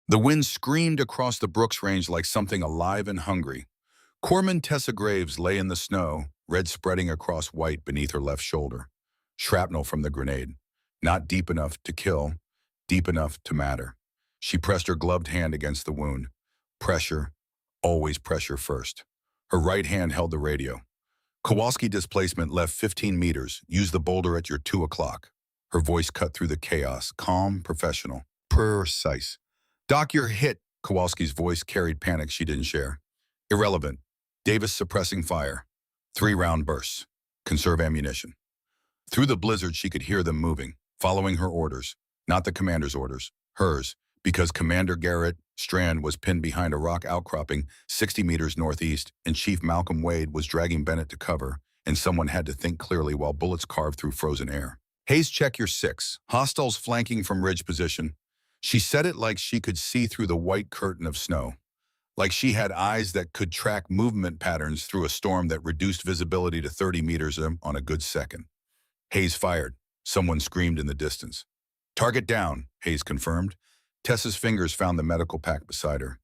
The wind screamed across the Brooks Range like something alive and hungry. Corpsman Tessa Graves lay in the snow, red spreading across white beneath her left shoulder. Shrapnel from the grenade. Not deep enough to kill, deep enough to matter. She pressed her gloved hand against the wound. Pressure, always pressure first. Her right hand held the radio. Kowalski displacement left 15 meters. Use the boulder at your 2 o'clock. Her voice cut through the chaos, calm, professional, precise. Doc, you're hit. Kowalski's voice carried panic she didn't share. Irrelevant. Davis suppressing fire. 3-round bursts. Conserve ammunition. Through the blizzard, she could hear them moving, following her orders. Not the commander's orders, hers, because Commander Garrett Strand was pinned behind a rock outcropping 60 meters northeast, and Chief Malcolm Wade was dragging Bennett to cover, and someone had to think clearly while bullets carved through frozen air. Hayes, check your 6. Hostiles flanking from ridge position. She said it like she could see through the white curtain of snow, like she had eyes that could track movement patterns through a storm that reduced visibility to 30 meters on a good second. Hayes fired. Someone screamed in the distance. Target down, Hayes confirmed. Tessa's fingers found the medical pack beside her.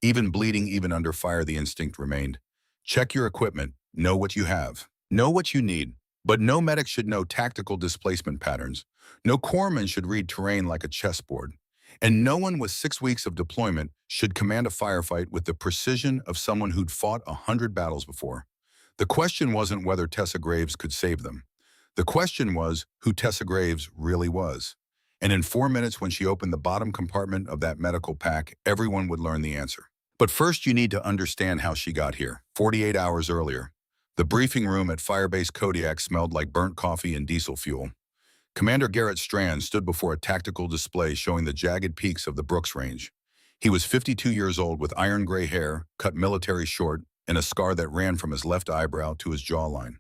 Even bleeding, even under fire, the instinct remained. Check your equipment. Know what you have. Know what you need. But no medic should know tactical displacement patterns. No corpsman should read terrain like a chessboard. And no one with 6 weeks of deployment should command a firefight with the precision of someone who'd fought 100 battles before. The question wasn't whether Tessa Graves could save them. The question was who Tessa Graves really was. And in 4 minutes, when she opened the bottom compartment of that medical pack, everyone would learn the answer. But first, you need to understand how she got here. 48 hours earlier, the briefing room at Firebase Kodiak smelled like burnt coffee and diesel fuel. Commander Garrett Strand stood before a tactical display showing the jagged peaks of the Brooks Range. He was 52 years old with iron gray hair, cut military short, and a scar that ran from his left eyebrow to his jawline.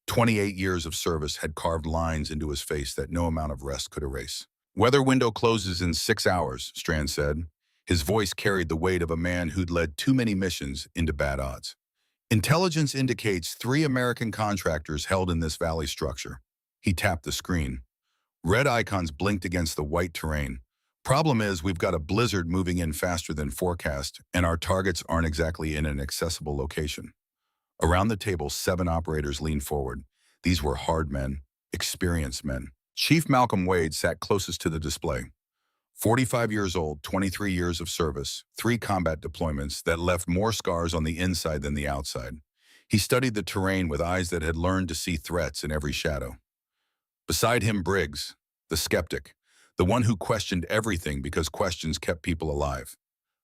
28 years of service had carved lines into his face that no amount of rest could erase. Weather window closes in 6 hours, Strand said. His voice carried the weight of a man who'd led too many missions into bad odds. Intelligence indicates 3 American contractors held in this valley structure. He tapped the screen. Red icons blinked against the white terrain. Problem is, we've got a blizzard moving in faster than forecast, and our targets aren't exactly in an accessible location. Around the table, 7 operators leaned forward. These were hard men, experienced men. Chief Malcolm Wade sat closest to the display. 45 years old, 23 years of service, 3 combat deployments that left more scars on the inside than the outside. He studied the terrain with eyes that had learned to see threats in every shadow. Beside him, Briggs, the skeptic, the one who questioned everything because questions kept people alive.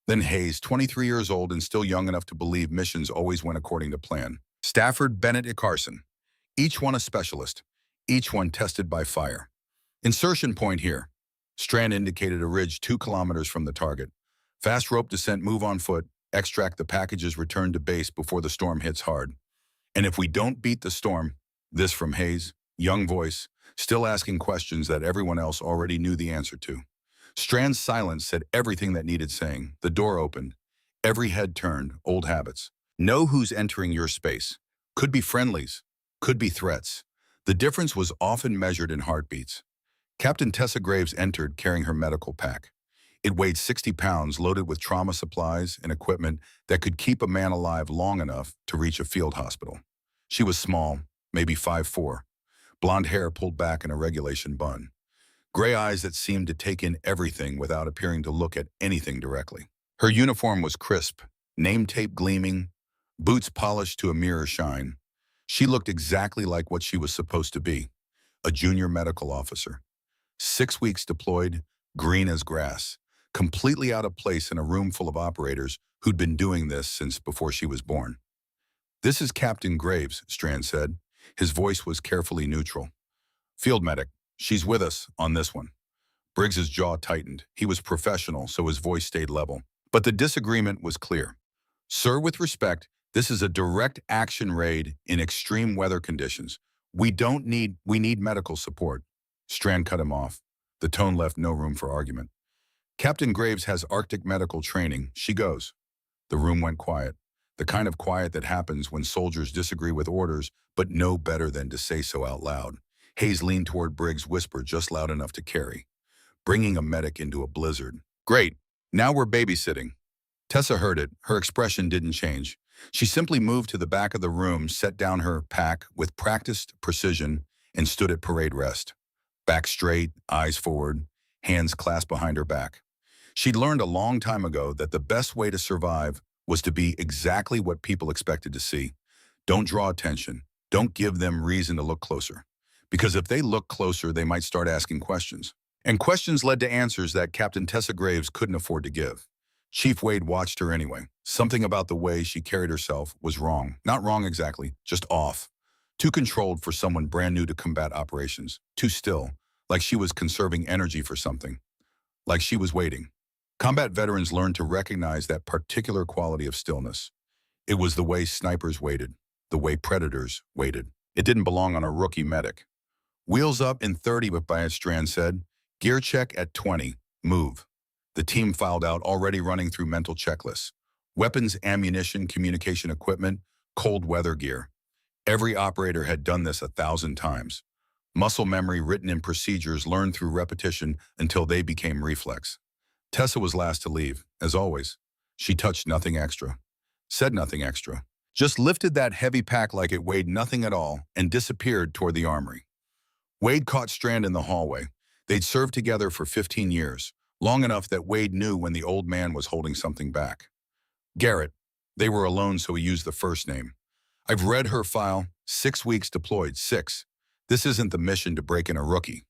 Then Hayes, 23 years old and still young enough to believe missions always went according to plan. Stafford, Bennett, and Carson, each one a specialist, each one tested by fire. Insertion point here. Strand indicated a ridge 2 kilometers from the target. Fast rope descent, move on foot, extract the packages, return to base before the storm hits hard. And if we don't beat the storm, this from Hayes, young voice, still asking questions that everyone else already knew the answer to. Strand's silence said everything that needed saying. The door opened. Every head turned, old habits. Know who's entering your space. Could be friendlies, could be threats. The difference was often measured in heartbeats. Captain Tessa Graves entered carrying her medical pack. It weighed 60 pounds, loaded with trauma supplies and equipment that could keep a man alive long enough to reach a field hospital. She was small, maybe 5'4", blonde hair pulled back in a regulation bun, gray eyes that seemed to take in everything without appearing to look at anything directly. Her uniform was crisp, name tape gleaming, boots polished to a mirror shine. She looked exactly like what she was supposed to be, a junior medical officer. 6 weeks deployed, green as grass, completely out of place in a room full of operators who'd been doing this since before she was born. This is Captain Graves, Strand said. His voice was carefully neutral. Field medic, she's with us on this one. Briggs's jaw tightened. He was professional, so his voice stayed level. But the disagreement was clear. Sir, with respect, this is a direct action raid in extreme weather conditions. We need medical support. Strand cut him off. The tone left no room for argument. Captain Graves has Arctic medical training. She goes. The room went quiet. The kind of quiet that happens when soldiers disagree with orders, but know better than to say so out loud. Hayes leaned toward Briggs, whispered just loud enough to carry. Bringing a medic into a blizzard. Great. Now we're babysitting. Tessa heard it. Her expression didn't change. She simply moved to the back of the room, set down her pack with practiced precision, and stood at parade rest. Back straight, eyes forward, hands clasped behind her back. She'd learned a long time ago that the best way to survive was to be exactly what people expected to see. Don't draw attention. Don't give them reason to look closer. Because if they look closer, they might start asking questions. And questions led to answers that Captain Tessa Graves couldn't afford to give. Chief Wade watched her anyway. Something about the way she carried herself was wrong. Not wrong exactly, just off. Too controlled for someone brand new to combat operations. Too still, like she was conserving energy for something. Like she was waiting. Combat veterans learned to recognize that particular quality of stillness. It was the way snipers waited, the way predators waited. It didn't belong on a rookie medic. Wheels up in 30, but Strand said, gear check at 20, move. The team filed out, already running through mental checklists. Weapons, ammunition, communication equipment, cold weather gear. Every operator had done this 1,000 times. Muscle memory written in procedures learned through repetition until they became reflex. Tessa was last to leave, as always. She touched nothing extra, said nothing extra, just lifted that heavy pack like it weighed nothing at all and disappeared toward the armory. Wade caught Strand in the hallway. They'd served together for 15 years, long enough that Wade knew when the old man was holding something back. Garrett. They were alone, so he used the first name. I've read her file. 6 weeks deployed, 6. This isn't the mission to break in a rookie.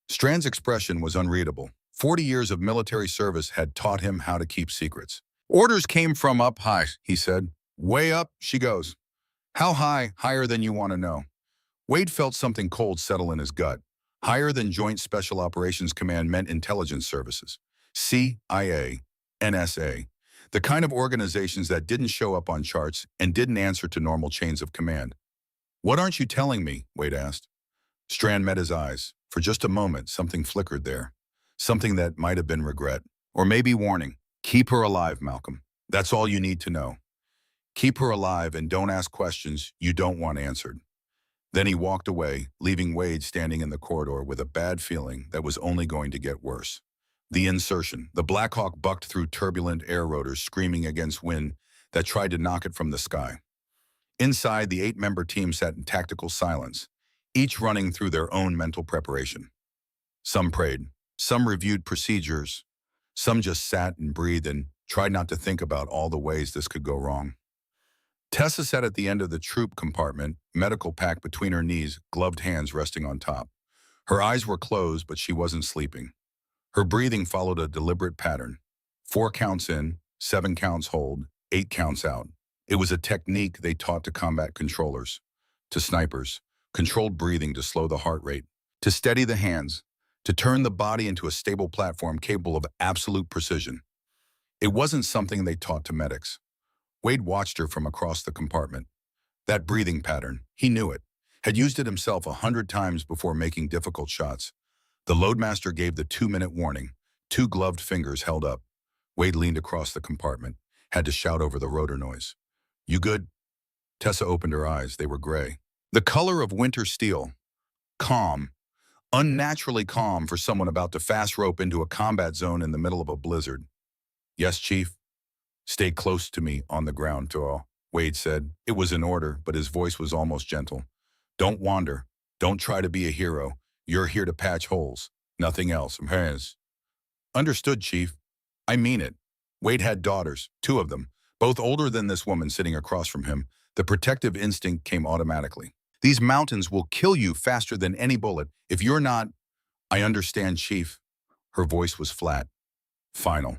Strand's expression was unreadable. 40 years of military service had taught him how to keep secrets. Orders came from up high, he said. Way up, she goes. How high? Higher than you want to know. Wade felt something cold settle in his gut. Higher than Joint Special Operations Command meant intelligence services. CIA, NSA. The kind of organizations that didn't show up on charts and didn't answer to normal chains of command. What aren't you telling me? Wade asked. Strand met his eyes. For just a moment, something flickered there. Something that might have been regret. Or maybe warning. Keep her alive, Malcolm. That's all you need to know. Keep her alive and don't ask questions you don't want answered. Then he walked away, leaving Wade standing in the corridor with a bad feeling that was only going to get worse. The insertion. The Black Hawk bucked through turbulent air rotors, screaming against wind that tried to knock it from the sky. Inside, the 8-member team sat in tactical silence, each running through their own mental preparation. Some prayed, some reviewed procedures, some just sat and breathed and tried not to think about all the ways this could go wrong. Tessa sat at the end of the troop compartment, medical pack between her knees, gloved hands resting on top. Her eyes were closed, but she wasn't sleeping. Her breathing followed a deliberate pattern. 4 counts in, 7 counts hold, 8 counts out. It was a technique they taught to combat controllers, to snipers, controlled breathing to slow the heart rate, to steady the hands, to turn the body into a stable platform capable of absolute precision. It wasn't something they taught to medics. Wade watched her from across the compartment. That breathing pattern, he knew it, had used it himself 100 times before making difficult shots. The loadmaster gave the 2-minute warning. 2 gloved fingers held up. Wade leaned across the compartment, had to shout over the rotor noise. You good? Tessa opened her eyes. They were gray. The color of winter steel. Calm. Unnaturally calm for someone about to fast rope into a combat zone in the middle of a blizzard. Yes, Chief. Stay close to me on the ground, Toro, Wade said. It was an order, but his voice was almost gentle. Don't wander. Don't try to be a hero. You're here to patch holes. Nothing else. Understood, Chief. I mean it. Wade had daughters, 2 of them, both older than this woman sitting across from him. The protective instinct came automatically. These mountains will kill you faster than any bullet. If you're not... I understand, Chief. Her voice was flat, final.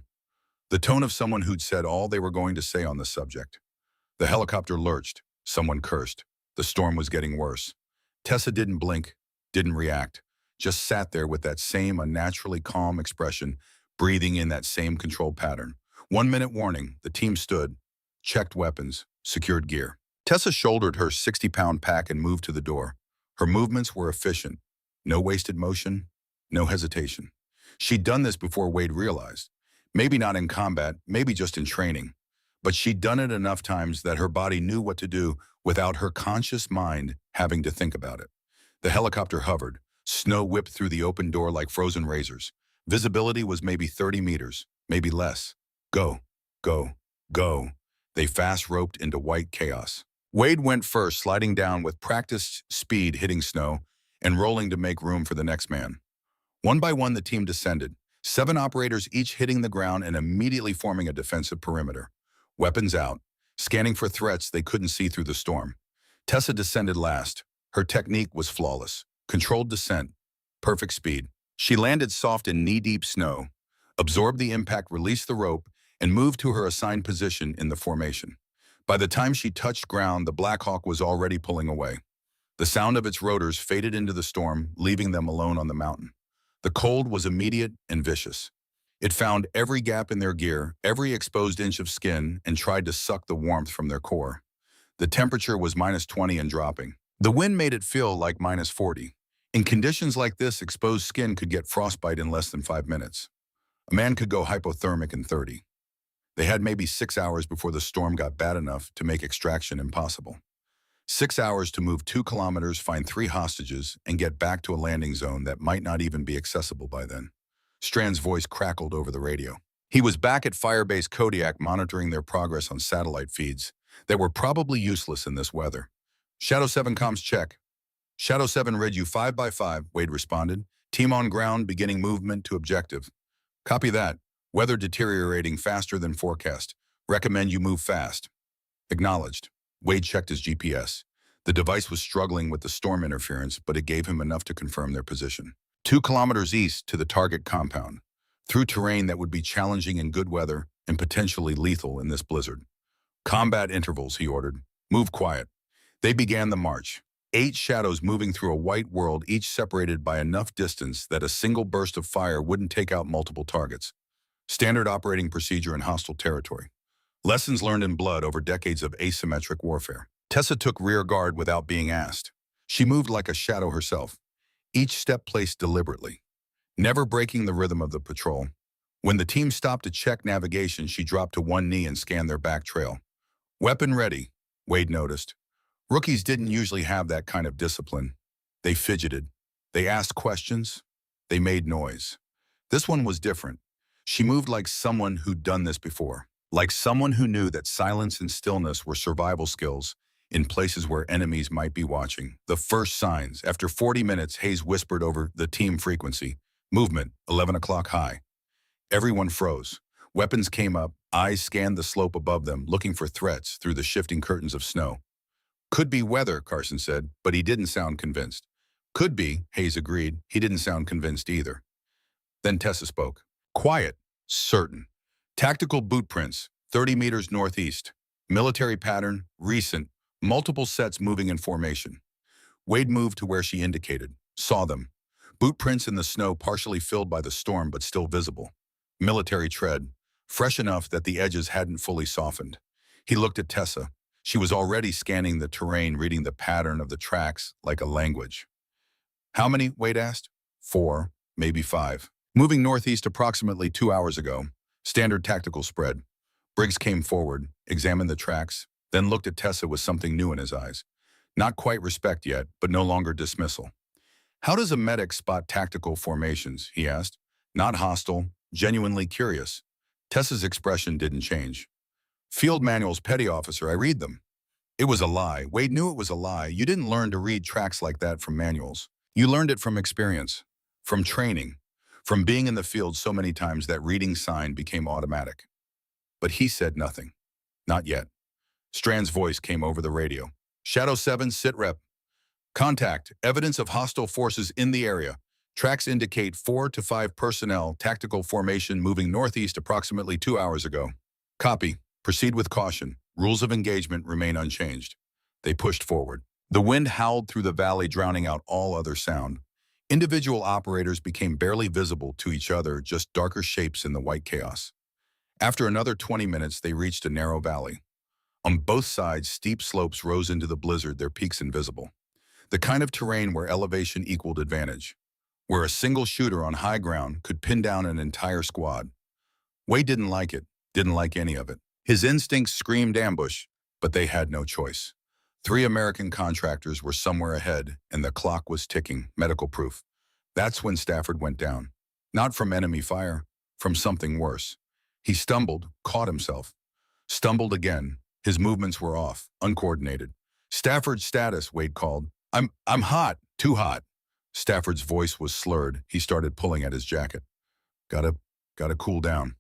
The tone of someone who'd said all they were going to say on the subject. The helicopter lurched. Someone cursed. The storm was getting worse. Tessa didn't blink, didn't react, just sat there with that same unnaturally calm expression, breathing in that same control pattern. 1-minute warning. The team stood, checked weapons, secured gear. Tessa shouldered her 60-pound pack and moved to the door. Her movements were efficient. No wasted motion, no hesitation. She'd done this before Wade realized. Maybe not in combat, maybe just in training. But she'd done it enough times that her body knew what to do without her conscious mind having to think about it. The helicopter hovered. Snow whipped through the open door like frozen razors. Visibility was maybe 30 meters. maybe less. Go, go, go. They fast roped into white chaos. Wade went first, sliding down with practiced speed, hitting snow and rolling to make room for the next man. One by one, the team descended, 7 operators each hitting the ground and immediately forming a defensive perimeter. Weapons out, scanning for threats they couldn't see through the storm. Tessa descended last. Her technique was flawless. Controlled descent, perfect speed. She landed soft in knee-deep snow, absorbed the impact, released the rope, and moved to her assigned position in the formation. By the time she touched ground, the Black Hawk was already pulling away. The sound of its rotors faded into the storm, leaving them alone on the mountain. The cold was immediate and vicious. It found every gap in their gear, every exposed inch of skin, and tried to suck the warmth from their core. The temperature was -20 and dropping. The wind made it feel like -40. In conditions like this, exposed skin could get frostbite in less than 5 minutes. A man could go hypothermic in 30. They had maybe 6 hours before the storm got bad enough to make extraction impossible. 6 hours to move 2 kilometers, find 3 hostages, and get back to a landing zone that might not even be accessible by then. Strand's voice crackled over the radio. He was back at Firebase Kodiak monitoring their progress on satellite feeds that were probably useless in this weather. Shadow 7 comms check. Shadow 7 read you 5 by 5, Wade responded. Team on ground, beginning movement to objective. Copy that. Weather deteriorating faster than forecast. Recommend you move fast. Acknowledged. Wade checked his GPS. The device was struggling with the storm interference, but it gave him enough to confirm their position. 2 kilometers east to the target compound, through terrain that would be challenging in good weather and potentially lethal in this blizzard. Combat intervals, he ordered. Move quiet. They began the march. 8 shadows moving through a white world, each separated by enough distance that a single burst of fire wouldn't take out multiple targets. Standard operating procedure in hostile territory. Lessons learned in blood over decades of asymmetric warfare. Tessa took rear guard without being asked. She moved like a shadow herself, each step placed deliberately, never breaking the rhythm of the patrol. When the team stopped to check navigation, she dropped to one knee and scanned their back trail. Weapon ready, Wade noticed. Rookies didn't usually have that kind of discipline. They fidgeted. They asked questions. They made noise. This one was different. She moved like someone who'd done this before, like someone who knew that silence and stillness were survival skills in places where enemies might be watching. The first signs. After 40 minutes, Hayes whispered over the team frequency. Movement, 11 o'clock high. Everyone froze. Weapons came up. Eyes scanned the slope above them, looking for threats through the shifting curtains of snow. Could be weather, Carson said, but he didn't sound convinced. Could be, Hayes agreed. He didn't sound convinced either. Then Tessa spoke. Quiet, certain. Tactical boot prints, 30 meters northeast. Military pattern, recent. Multiple sets moving in formation. Wade moved to where she indicated. Saw them. Boot prints in the snow partially filled by the storm but still visible. Military tread, fresh enough that the edges hadn't fully softened. He looked at Tessa. She was already scanning the terrain, reading the pattern of the tracks like a language. How many? Wade asked. 4, maybe 5. Moving northeast approximately 2 hours ago. Standard tactical spread. Briggs came forward, examined the tracks, then looked at Tessa with something new in his eyes. Not quite respect yet, but no longer dismissal. How does a medic spot tactical formations? He asked. Not hostile, genuinely curious. Tessa's expression didn't change. Field manuals, petty officer, I read them. It was a lie. Wade knew it was a lie. You didn't learn to read tracks like that from manuals. You learned it from experience, from training, from being in the field so many times that reading sign became automatic. But he said nothing. Not yet. Strand's voice came over the radio. Shadow 7, sit rep. Contact. Evidence of hostile forces in the area. Tracks indicate 4 to 5 personnel, tactical formation moving northeast approximately 2 hours ago. Copy. Proceed with caution. Rules of engagement remain unchanged. They pushed forward. The wind howled through the valley, drowning out all other sound. Individual operators became barely visible to each other, just darker shapes in the white chaos. After another 20 minutes, they reached a narrow valley. On both sides, steep slopes rose into the blizzard, their peaks invisible. The kind of terrain where elevation equaled advantage, where a single shooter on high ground could pin down an entire squad. Wade didn't like it, didn't like any of it. His instincts screamed ambush, but they had no choice. 3 American contractors were somewhere ahead, and the clock was ticking, medical proof. That's when Stafford went down. Not from enemy fire, from something worse. He stumbled, caught himself. Stumbled again. His movements were off, uncoordinated. Stafford's status, Wade called. I'm hot, too hot. Stafford's voice was slurred. He started pulling at his jacket. Gotta, gotta cool down.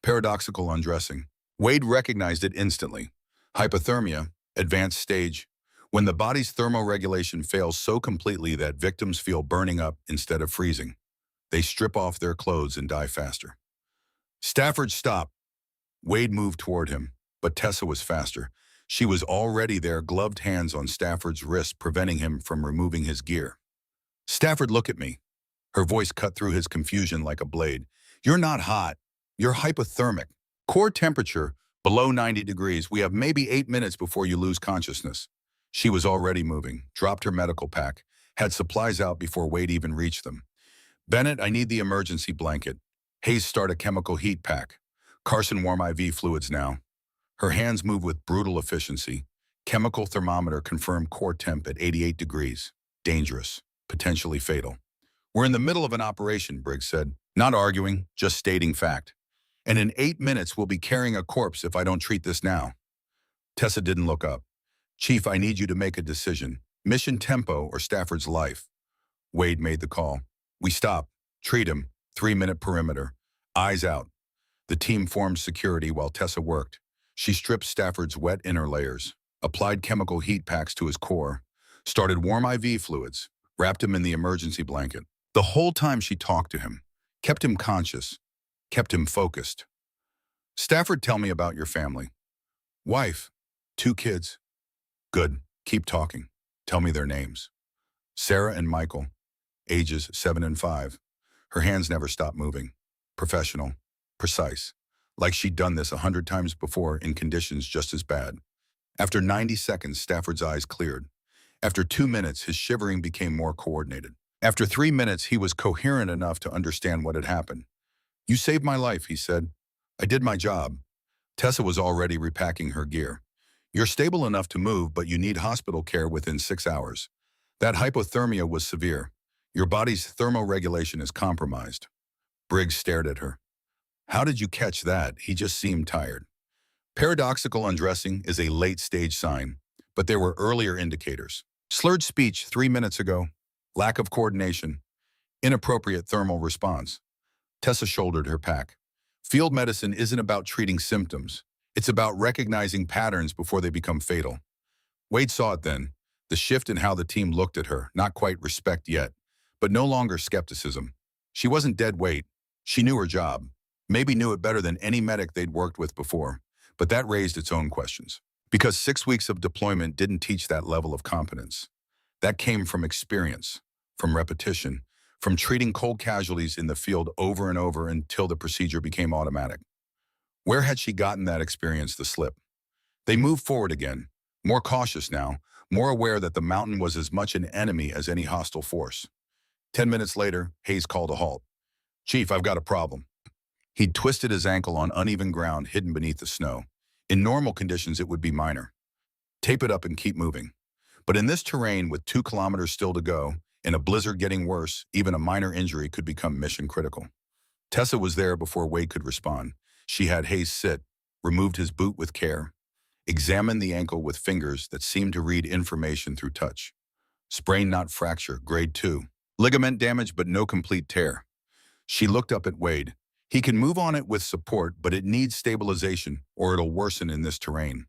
Paradoxical undressing. Wade recognized it instantly. Hypothermia, advanced stage, when the body's thermoregulation fails so completely that victims feel burning up instead of freezing. They strip off their clothes and die faster. Stafford stopped. Wade moved toward him, but Tessa was faster. She was already there, gloved hands on Stafford's wrist, preventing him from removing his gear. Stafford, look at me. Her voice cut through his confusion like a blade. You're not hot. You're hypothermic. Core temperature, below 90 degrees. We have maybe 8 minutes before you lose consciousness. She was already moving, dropped her medical pack, had supplies out before Wade even reached them. Bennett, I need the emergency blanket. Hayes, start a chemical heat pack. Carson, warm IV fluids now. Her hands moved with brutal efficiency. Chemical thermometer confirmed core temp at 88 degrees. Dangerous, potentially fatal. We're in the middle of an operation, Briggs said. Not arguing, just stating fact. And in 8 minutes, we'll be carrying a corpse if I don't treat this now. Tessa didn't look up. Chief, I need you to make a decision. Mission tempo or Stafford's life. Wade made the call. We stop. Treat him. 3-minute perimeter. Eyes out. The team formed security while Tessa worked. She stripped Stafford's wet inner layers, applied chemical heat packs to his core, started warm IV fluids, wrapped him in the emergency blanket. The whole time she talked to him, kept him conscious, kept him focused. Stafford, tell me about your family. Wife, 2 kids. Good. Keep talking. Tell me their names. Sarah and Michael, ages 7 and 5. Her hands never stopped moving. Professional, precise, like she'd done this 100 times before in conditions just as bad. After 90 seconds, Stafford's eyes cleared. After 2 minutes, his shivering became more coordinated. After 3 minutes, he was coherent enough to understand what had happened. You saved my life, he said. I did my job. Tessa was already repacking her gear. You're stable enough to move, but you need hospital care within 6 hours. That hypothermia was severe. Your body's thermoregulation is compromised. Briggs stared at her. How did you catch that? He just seemed tired. Paradoxical undressing is a late-stage sign, but there were earlier indicators. Slurred speech 3 minutes ago. Lack of coordination. Inappropriate thermal response. Tessa shouldered her pack. Field medicine isn't about treating symptoms. It's about recognizing patterns before they become fatal. Wade saw it then. The shift in how the team looked at her, not quite respect yet, but no longer skepticism. She wasn't dead weight. She knew her job. Maybe knew it better than any medic they'd worked with before, but that raised its own questions. Because 6 weeks of deployment didn't teach that level of competence. That came from experience, from repetition, from treating cold casualties in the field over and over until the procedure became automatic. Where had she gotten that experience, the slip? They moved forward again, more cautious now, more aware that the mountain was as much an enemy as any hostile force. 10 minutes later, Hayes called a halt. Chief, I've got a problem. He'd twisted his ankle on uneven ground hidden beneath the snow. In normal conditions, it would be minor. Tape it up and keep moving. But in this terrain, with 2 kilometers still to go, in a blizzard getting worse, even a minor injury could become mission critical. Tessa was there before Wade could respond. She had Hayes sit, removed his boot with care, examined the ankle with fingers that seemed to read information through touch. Sprain, not fracture, grade 2. Ligament damage, but no complete tear. She looked up at Wade. He can move on it with support, but it needs stabilization or it'll worsen in this terrain.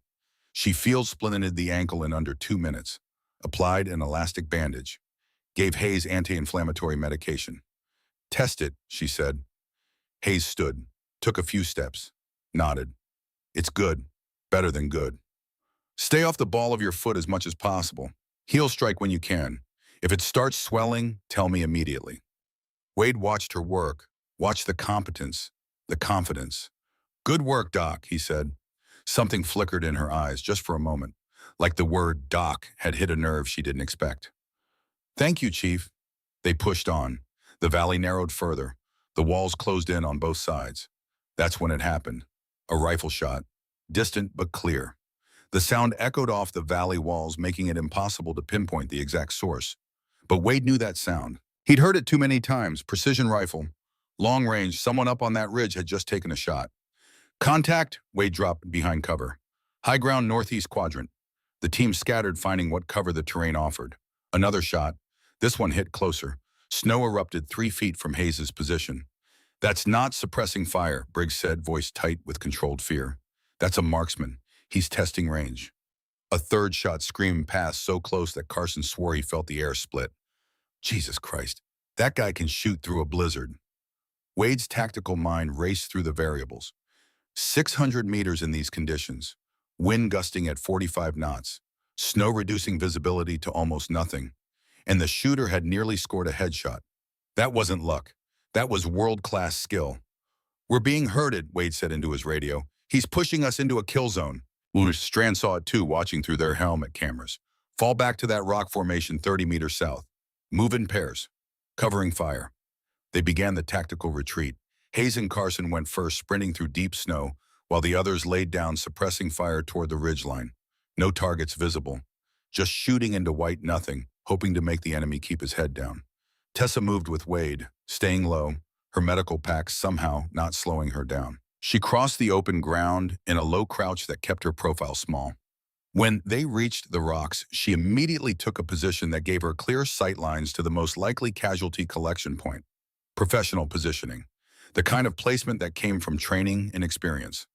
She field splinted the ankle in under 2 minutes, applied an elastic bandage, gave Hayes anti-inflammatory medication. Test it, she said. Hayes stood, took a few steps, nodded. It's good, better than good. Stay off the ball of your foot as much as possible. Heel strike when you can. If it starts swelling, tell me immediately. Wade watched her work, watched the competence, the confidence. Good work, Doc, he said. Something flickered in her eyes just for a moment, like the word Doc had hit a nerve she didn't expect. Thank you, Chief. They pushed on. The valley narrowed further. The walls closed in on both sides. That's when it happened. A rifle shot, distant but clear. The sound echoed off the valley walls, making it impossible to pinpoint the exact source. But Wade knew that sound. He'd heard it too many times. Precision rifle. Long range, someone up on that ridge had just taken a shot. Contact, Wade dropped behind cover. High ground northeast quadrant. The team scattered, finding what cover the terrain offered. Another shot. This one hit closer. Snow erupted 3 feet from Hayes's position. That's not suppressing fire, Briggs said, voice tight with controlled fear. That's a marksman. He's testing range. A third shot screamed past so close that Carson swore he felt the air split. Jesus Christ, that guy can shoot through a blizzard. Wade's tactical mind raced through the variables. 600 meters in these conditions, wind gusting at 45 knots, snow reducing visibility to almost nothing, and the shooter had nearly scored a headshot. That wasn't luck. That was world-class skill. We're being herded, Wade said into his radio. He's pushing us into a kill zone. Strand saw it too, watching through their helmet cameras. Fall back to that rock formation 30 meters south. Move in pairs, covering fire. They began the tactical retreat. Hayes and Carson went first, sprinting through deep snow, while the others laid down, suppressing fire toward the ridgeline. No targets visible, just shooting into white nothing, hoping to make the enemy keep his head down. Tessa moved with Wade, staying low, her medical pack somehow not slowing her down. She crossed the open ground in a low crouch that kept her profile small. When they reached the rocks, she immediately took a position that gave her clear sight lines to the most likely casualty collection point. Professional positioning, the kind of placement that came from training and experience.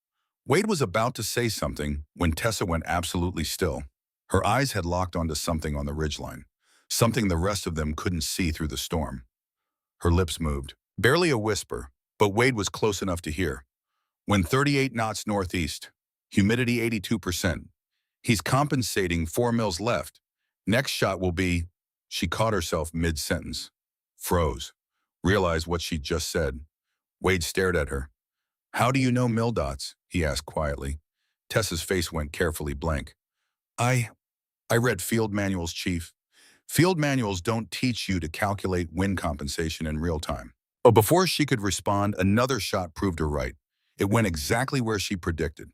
Wade was about to say something when Tessa went absolutely still. Her eyes had locked onto something on the ridgeline, something the rest of them couldn't see through the storm. Her lips moved, barely a whisper, but Wade was close enough to hear. When 38 knots northeast, humidity 82%. He's compensating 4 mils left. Next shot will be... She caught herself mid-sentence. Froze. Realized what she'd just said. Wade stared at her. How do you know mil dots? He asked quietly. Tessa's face went carefully blank. I read field manuals, Chief. Field manuals don't teach you to calculate wind compensation in real time. But before she could respond, another shot proved her right. It went exactly where she predicted.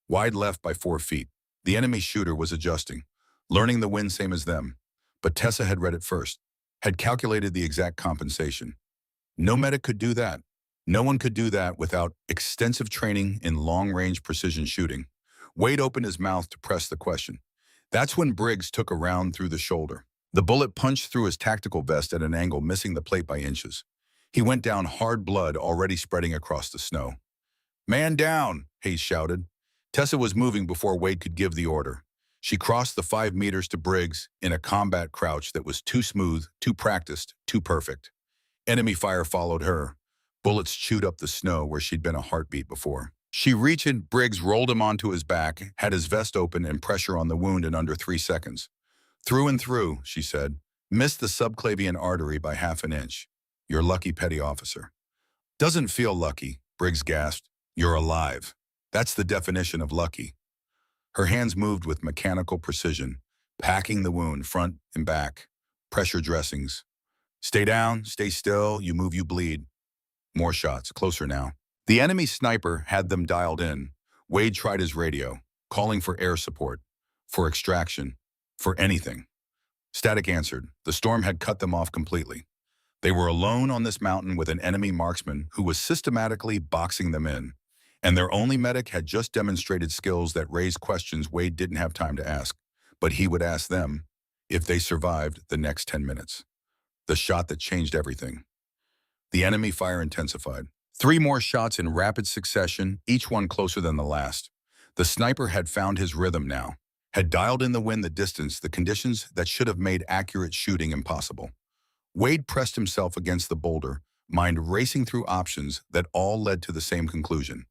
Wide left by 4 feet. The enemy shooter was adjusting, learning the wind same as them. But Tessa had read it first, had calculated the exact compensation. No medic could do that. No one could do that without extensive training in long-range precision shooting. Wade opened his mouth to press the question. That's when Briggs took a round through the shoulder. The bullet punched through his tactical vest at an angle, missing the plate by inches. He went down, hard blood already spreading across the snow. Man down, Hayes shouted. Tessa was moving before Wade could give the order. She crossed the 5 meters to Briggs in a combat crouch that was too smooth, too practiced, too perfect. Enemy fire followed her. Bullets chewed up the snow where she'd been a heartbeat before. She reached in, Briggs rolled him onto his back, had his vest open and pressure on the wound in under 3 seconds. Through and through, she said. Missed the subclavian artery by half an inch. You're lucky, petty officer. Doesn't feel lucky, Briggs gasped. You're alive. That's the definition of lucky. Her hands moved with mechanical precision, packing the wound front and back. Pressure dressings. Stay down, stay still, you move, you bleed. More shots, closer now. The enemy sniper had them dialed in. Wade tried his radio, calling for air support, for extraction, for anything. Static answered. The storm had cut them off completely. They were alone on this mountain with an enemy marksman who was systematically boxing them in. And their only medic had just demonstrated skills that raised questions Wade didn't have time to ask, but he would ask them if they survived the next 10 minutes. The shot that changed everything. The enemy fire intensified. 3 more shots in rapid succession, each one closer than the last. The sniper had found his rhythm now, had dialed in the wind, the distance, the conditions that should have made accurate shooting impossible. Wade pressed himself against the boulder, mind racing through options that all led to the same conclusion.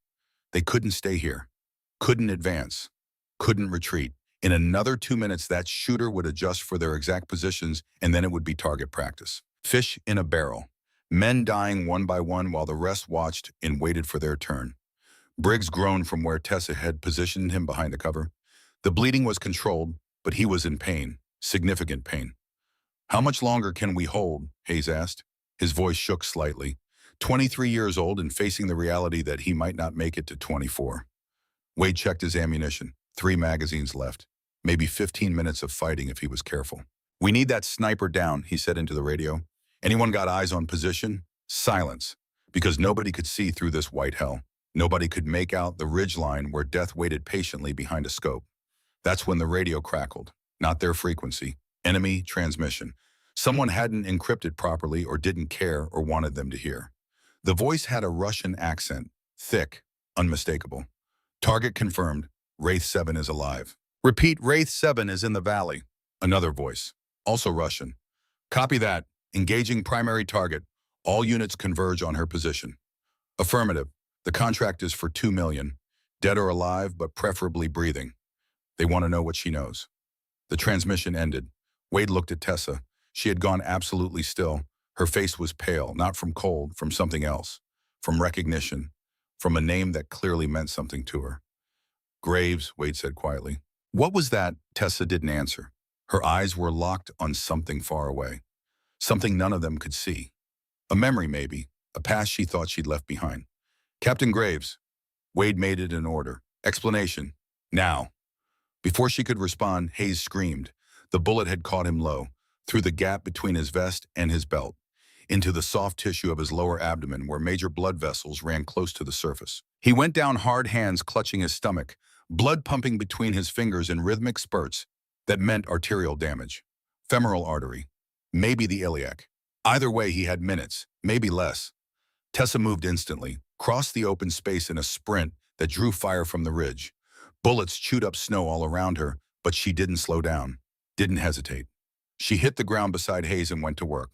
They couldn't stay here, couldn't advance, couldn't retreat. In another 2 minutes, that shooter would adjust for their exact positions, and then it would be target practice. Fish in a barrel. Men dying one by one while the rest watched and waited for their turn. Briggs groaned from where Tessa had positioned him behind the cover. The bleeding was controlled, but he was in pain, significant pain. How much longer can we hold? Hayes asked. His voice shook slightly. 23 years old and facing the reality that he might not make it to 24. Wade checked his ammunition. 3 magazines left. Maybe 15 minutes of fighting if he was careful. We need that sniper down, he said into the radio. Anyone got eyes on position? Silence, because nobody could see through this white hell. Nobody could make out the ridgeline where death waited patiently behind a scope. That's when the radio crackled. Not their frequency. Enemy transmission. Someone hadn't encrypted properly or didn't care or wanted them to hear. The voice had a Russian accent. Thick. Unmistakable. Target confirmed. Wraith 7 is alive. Repeat, Wraith 7 is in the valley. Another voice. Also Russian. Copy that. Engaging primary target. All units converge on her position. Affirmative. The contract is for 2 million. Dead or alive, but preferably breathing. They want to know what she knows. The transmission ended. Wade looked at Tessa. She had gone absolutely still. Her face was pale, not from cold, from something else. From recognition. From a name that clearly meant something to her. Graves, Wade said quietly. What was that? Tessa didn't answer. Her eyes were locked on something far away. Something none of them could see. A memory, maybe. A past she thought she'd left behind. Captain Graves. Wade made it an order. Explanation. Now. Before she could respond, Hayes screamed. The bullet had caught him low, through the gap between his vest and his belt, into the soft tissue of his lower abdomen where major blood vessels ran close to the surface. He went down, hard hands clutching his stomach, blood pumping between his fingers in rhythmic spurts that meant arterial damage. Femoral artery. Maybe the iliac. Either way, he had minutes, maybe less. Tessa moved instantly, crossed the open space in a sprint that drew fire from the ridge. Bullets chewed up snow all around her, but she didn't slow down, didn't hesitate. She hit the ground beside Hayes and went to work.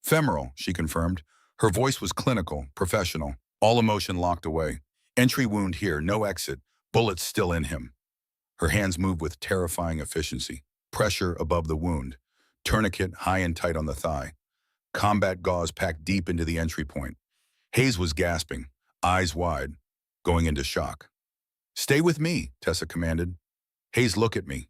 Femoral, she confirmed. Her voice was clinical, professional, all emotion locked away. Entry wound here, no exit, bullets still in him. Her hands moved with terrifying efficiency. Pressure above the wound. Tourniquet high and tight on the thigh. Combat gauze packed deep into the entry point. Hayes was gasping, eyes wide, going into shock. Stay with me, Tessa commanded. Hayes, look at me.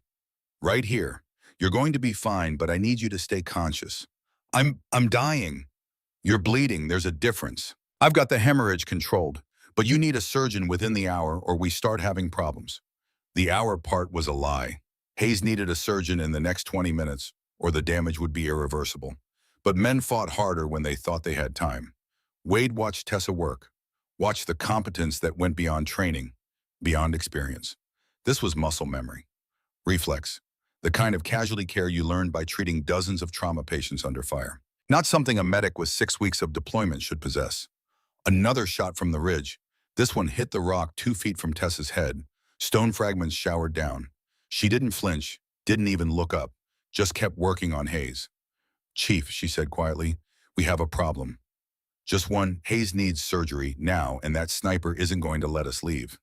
Right here. You're going to be fine, but I need you to stay conscious. I'm dying. You're bleeding, there's a difference. I've got the hemorrhage controlled, but you need a surgeon within the hour or we start having problems. The hour part was a lie. Hayes needed a surgeon in the next 20 minutes, or the damage would be irreversible. But men fought harder when they thought they had time. Wade watched Tessa work, watched the competence that went beyond training, beyond experience. This was muscle memory. Reflex. The kind of casualty care you learned by treating dozens of trauma patients under fire. Not something a medic with 6 weeks of deployment should possess. Another shot from the ridge. This one hit the rock 2 feet from Tessa's head. Stone fragments showered down. She didn't flinch, didn't even look up, just kept working on Hayes. Chief, she said quietly, we have a problem. Just one. Hayes needs surgery now, and that sniper isn't going to let us leave.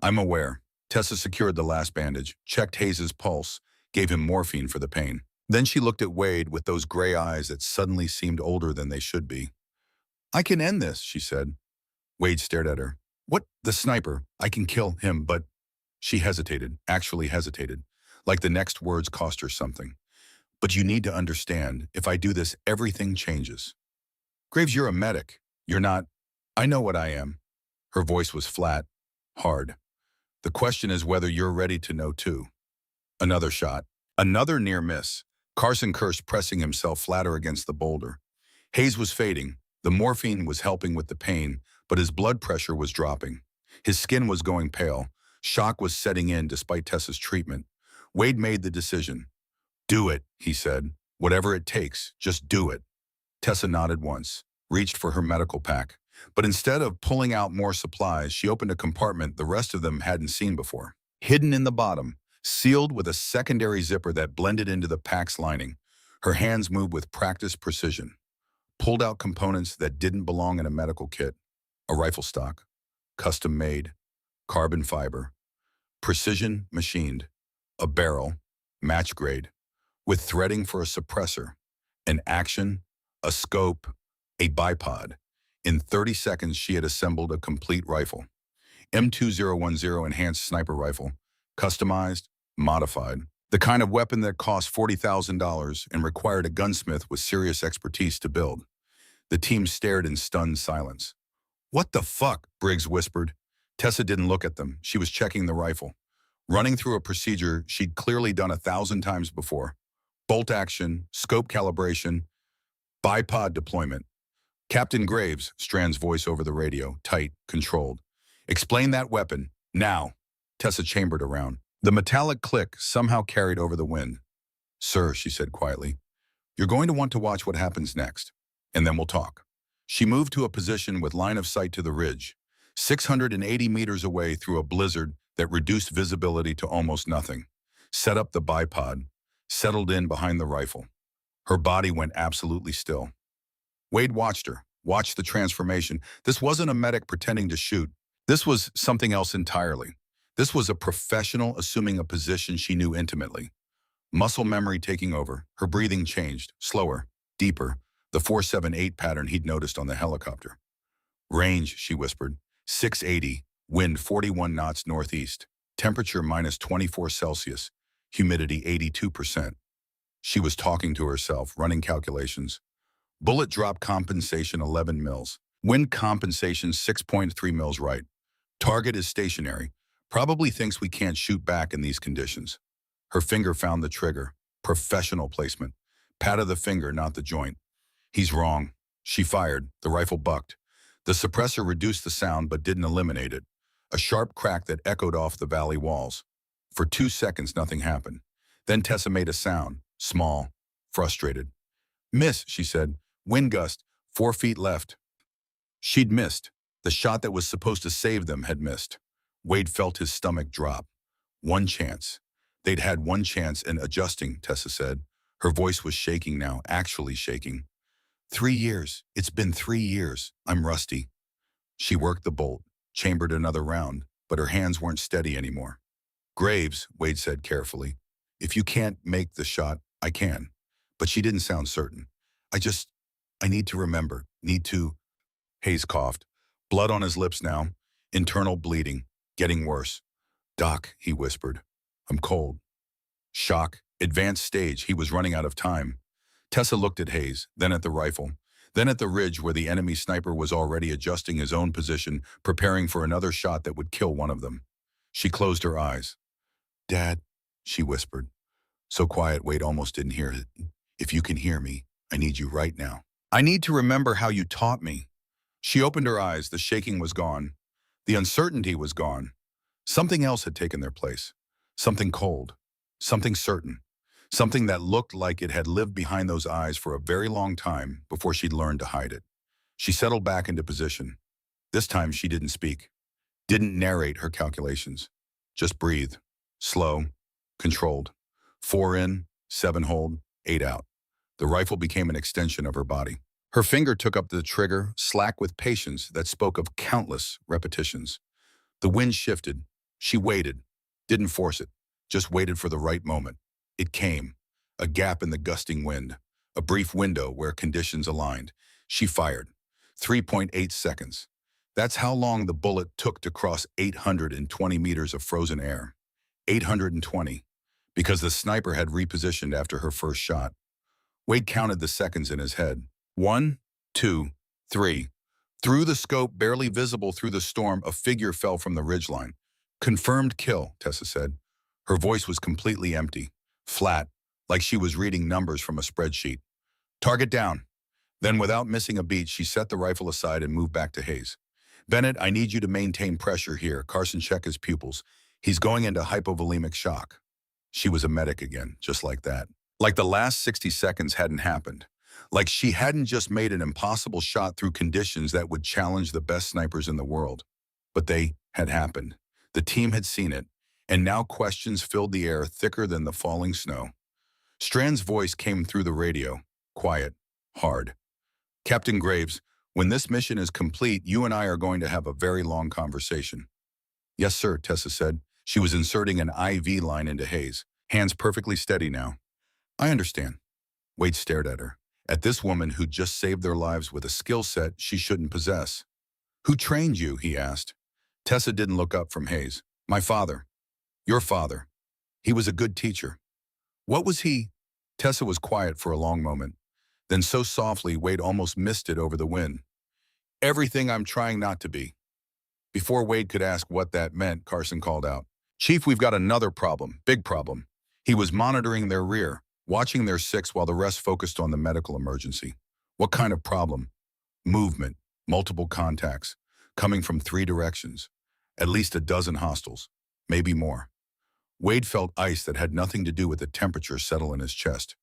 I'm aware. Tessa secured the last bandage, checked Hayes's pulse, gave him morphine for the pain. Then she looked at Wade with those gray eyes that suddenly seemed older than they should be. I can end this, she said. Wade stared at her. What? The sniper. I can kill him, but... She hesitated, actually hesitated, like the next words cost her something. But you need to understand, if I do this, everything changes. Graves, you're a medic. You're not... I know what I am. Her voice was flat, hard. The question is whether you're ready to know too. Another shot. Another near miss. Carson cursed, pressing himself flatter against the boulder. Hayes was fading. The morphine was helping with the pain, but his blood pressure was dropping. His skin was going pale. Shock was setting in despite Tessa's treatment. Wade made the decision. Do it, he said. Whatever it takes, just do it. Tessa nodded once, reached for her medical pack. But instead of pulling out more supplies, she opened a compartment the rest of them hadn't seen before. Hidden in the bottom, sealed with a secondary zipper that blended into the pack's lining. Her hands moved with practiced precision. Pulled out components that didn't belong in a medical kit. A rifle stock, custom made, carbon fiber, precision machined, a barrel, match grade, with threading for a suppressor, an action, a scope, a bipod. In 30 seconds, she had assembled a complete rifle. M2010 enhanced sniper rifle, customized, modified. The kind of weapon that cost $40,000 and required a gunsmith with serious expertise to build. The team stared in stunned silence. What the fuck? Briggs whispered. Tessa didn't look at them. She was checking the rifle. Running through a procedure she'd clearly done 1,000 times before. Bolt action, scope calibration, bipod deployment. Captain Graves, Strand's voice over the radio, tight, controlled. Explain that weapon, now. Tessa chambered around. The metallic click somehow carried over the wind. Sir, she said quietly, you're going to want to watch what happens next, and then we'll talk. She moved to a position with line of sight to the ridge, 680 meters away through a blizzard that reduced visibility to almost nothing. Set up the bipod, settled in behind the rifle. Her body went absolutely still. Wade watched her, watched the transformation. This wasn't a medic pretending to shoot. This was something else entirely. This was a professional assuming a position she knew intimately. Muscle memory taking over, her breathing changed, slower, deeper, the 478 pattern he'd noticed on the helicopter. Range, she whispered, 680, wind 41 knots northeast, temperature minus 24 Celsius, humidity 82%. She was talking to herself, running calculations. Bullet drop compensation 11 mils, wind compensation 6.3 mils right. Target is stationary, probably thinks we can't shoot back in these conditions. Her finger found the trigger. Professional placement. Pat of the finger, not the joint. He's wrong. She fired. The rifle bucked. The suppressor reduced the sound but didn't eliminate it. A sharp crack that echoed off the valley walls. For 2 seconds, nothing happened. Then Tessa made a sound. Small. Frustrated. Miss, she said. Wind gust. 4 feet left. She'd missed. The shot that was supposed to save them had missed. Wade felt his stomach drop. One chance. They'd had one chance in adjusting, Tessa said. Her voice was shaking now, actually shaking. 3 years. It's been 3 years. I'm rusty. She worked the bolt, chambered another round, but her hands weren't steady anymore. Graves, Wade said carefully. If you can't make the shot, I can. But she didn't sound certain. I need to remember. Need to. Hayes coughed. Blood on his lips now. Internal bleeding. Getting worse. Doc, he whispered. I'm cold. Shock. Advanced stage. He was running out of time. Tessa looked at Hayes, then at the rifle, then at the ridge where the enemy sniper was already adjusting his own position, preparing for another shot that would kill one of them. She closed her eyes. Dad, she whispered. So quiet Wade almost didn't hear it. If you can hear me, I need you right now. I need to remember how you taught me. She opened her eyes. The shaking was gone. The uncertainty was gone. Something else had taken their place. Something cold. Something certain. Something that looked like it had lived behind those eyes for a very long time before she'd learned to hide it. She settled back into position. This time she didn't speak. Didn't narrate her calculations. Just breathed. Slow. Controlled. 4 in, 7 hold, 8 out. The rifle became an extension of her body. Her finger took up the trigger, slack with patience that spoke of countless repetitions. The wind shifted. She waited. Didn't force it. Just waited for the right moment. It came. A gap in the gusting wind. A brief window where conditions aligned. She fired. 3.8 seconds. That's how long the bullet took to cross 820 meters of frozen air. 820. Because the sniper had repositioned after her first shot. Wade counted the seconds in his head. 1, 2, 3. Through the scope, barely visible through the storm, a figure fell from the ridgeline. Confirmed kill, Tessa said. Her voice was completely empty, flat, like she was reading numbers from a spreadsheet. Target down. Then, without missing a beat, she set the rifle aside and moved back to Hayes. Bennett, I need you to maintain pressure here. Carson, check his pupils. He's going into hypovolemic shock. She was a medic again, just like that. Like the last 60 seconds hadn't happened. Like she hadn't just made an impossible shot through conditions that would challenge the best snipers in the world. But they had happened. The team had seen it. And now questions filled the air thicker than the falling snow. Strand's voice came through the radio. Quiet. Hard. Captain Graves, when this mission is complete, you and I are going to have a very long conversation. Yes, sir, Tessa said. She was inserting an IV line into Hayes. Hands perfectly steady now. I understand. Wade stared at her. At this woman who'd just saved their lives with a skill set she shouldn't possess. Who trained you, he asked. Tessa didn't look up from Hayes. My father. Your father. He was a good teacher. What was he? Tessa was quiet for a long moment. Then so softly, Wade almost missed it over the wind. Everything I'm trying not to be. Before Wade could ask what that meant, Carson called out. Chief, we've got another problem. Big problem. He was monitoring their rear, watching their six while the rest focused on the medical emergency. What kind of problem? Movement. Multiple contacts. Coming from 3 directions. At least a dozen hostiles, maybe more. Wade felt ice that had nothing to do with the temperature settle in his chest.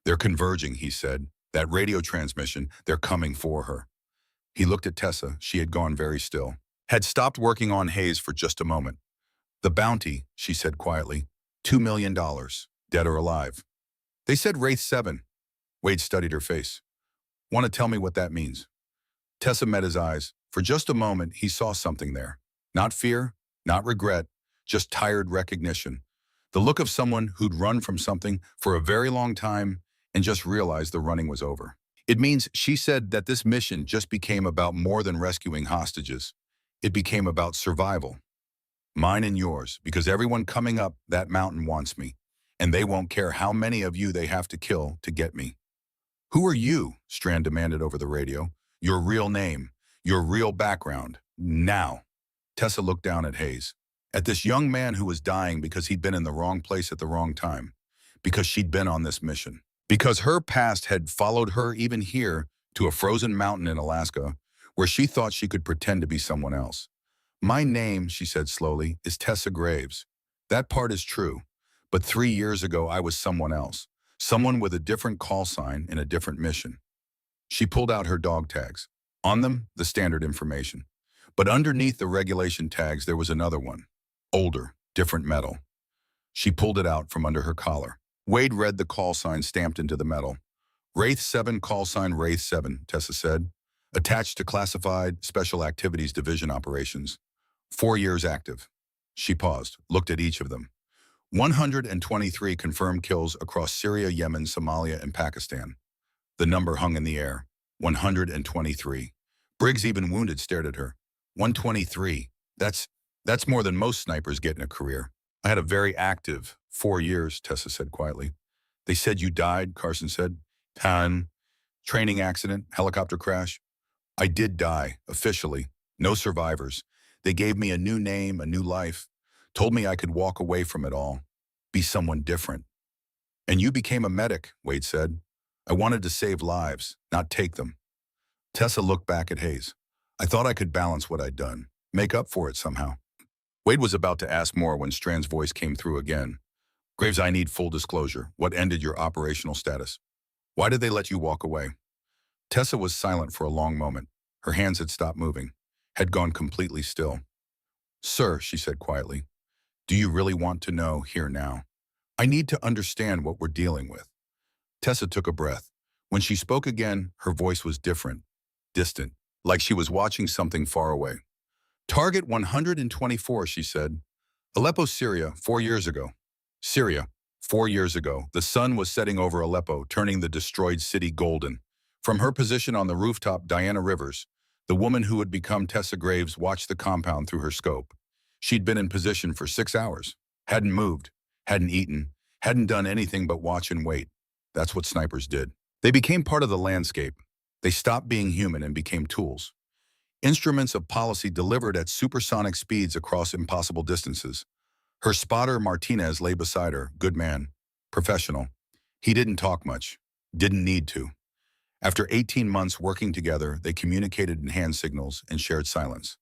They're converging, he said. That radio transmission, they're coming for her. He looked at Tessa. She had gone very still. Had stopped working on Hayes for just a moment. The bounty, she said quietly. $2 million, dead or alive. They said Wraith 7. Wade studied her face. Want to tell me what that means? Tessa met his eyes. For just a moment, he saw something there. Not fear, not regret, just tired recognition. The look of someone who'd run from something for a very long time and just realized the running was over. It means, she said, that this mission just became about more than rescuing hostages. It became about survival. Mine and yours, because everyone coming up that mountain wants me, and they won't care how many of you they have to kill to get me. Who are you? Strand demanded over the radio. Your real name, your real background, now. Tessa looked down at Hayes, at this young man who was dying because he'd been in the wrong place at the wrong time, because she'd been on this mission, because her past had followed her even here to a frozen mountain in Alaska where she thought she could pretend to be someone else. My name, she said slowly, is Tessa Graves. That part is true, but 3 years ago I was someone else, someone with a different call sign in a different mission. She pulled out her dog tags. On them, the standard information. But underneath the regulation tags, there was another one. Older, different metal. She pulled it out from under her collar. Wade read the call sign stamped into the metal. Wraith 7, call sign Wraith 7, Tessa said. Attached to Classified Special Activities Division operations. 4 years active. She paused, looked at each of them. 123 confirmed kills across Syria, Yemen, Somalia, and Pakistan. The number hung in the air. 123. Briggs, even wounded, stared at her. 123. That's more than most snipers get in a career. I had a very active 4 years, Tessa said quietly. They said you died, Carson said. Training accident, helicopter crash. I did die, officially. No survivors. They gave me a new name, a new life. Told me I could walk away from it all. Be someone different. And you became a medic, Wade said. I wanted to save lives, not take them. Tessa looked back at Hayes. I thought I could balance what I'd done, make up for it somehow. Wade was about to ask more when Strand's voice came through again. Graves, I need full disclosure. What ended your operational status? Why did they let you walk away? Tessa was silent for a long moment. Her hands had stopped moving, had gone completely still. Sir, she said quietly, do you really want to know here now? I need to understand what we're dealing with. Tessa took a breath. When she spoke again, her voice was different, distant, like she was watching something far away. Target 124, she said. Aleppo, Syria, 4 years ago. Syria, 4 years ago. The sun was setting over Aleppo, turning the destroyed city golden. From her position on the rooftop, Diana Rivers, the woman who had become Tessa Graves, watched the compound through her scope. She'd been in position for 6 hours, hadn't moved, hadn't eaten, hadn't done anything but watch and wait. That's what snipers did. They became part of the landscape. They stopped being human and became tools. Instruments of policy delivered at supersonic speeds across impossible distances. Her spotter, Martinez, lay beside her, good man, professional. He didn't talk much, didn't need to. After 18 months working together, they communicated in hand signals and shared silence.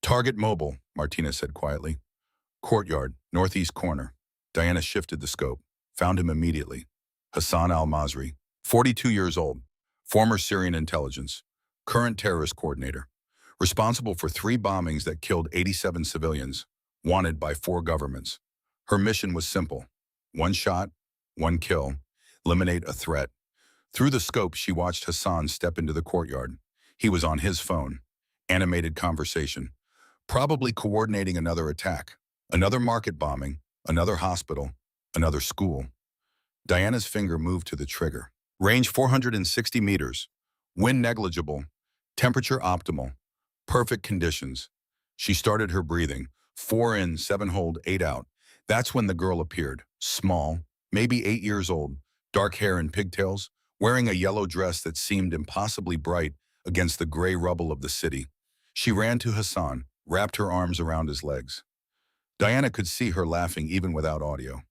Target mobile, Martinez said quietly. Courtyard, northeast corner. Diana shifted the scope, found him immediately. Hassan al-Masri, 42 years old, former Syrian intelligence, current terrorist coordinator, responsible for 3 bombings that killed 87 civilians, wanted by 4 governments. Her mission was simple. 1 shot, 1 kill, eliminate a threat. Through the scope, she watched Hassan step into the courtyard. He was on his phone. Animated conversation. Probably coordinating another attack, another market bombing, another hospital, another school. Diana's finger moved to the trigger. Range 460 meters. Wind negligible. Temperature optimal. Perfect conditions. She started her breathing. 4 in, 7 hold, 8 out. That's when the girl appeared. Small, maybe 8 years old, dark hair and pigtails, wearing a yellow dress that seemed impossibly bright against the gray rubble of the city. She ran to Hassan, wrapped her arms around his legs. Diana could see her laughing even without audio.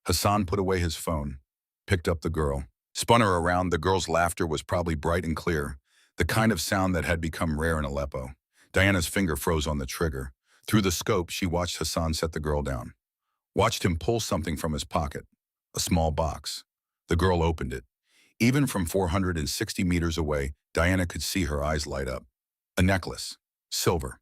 Hassan put away his phone, picked up the girl, spun her around. The girl's laughter was probably bright and clear, the kind of sound that had become rare in Aleppo. Diana's finger froze on the trigger. Through the scope, she watched Hassan set the girl down. Watched him pull something from his pocket, a small box. The girl opened it. Even from 460 meters away, Diana could see her eyes light up. A necklace. Silver.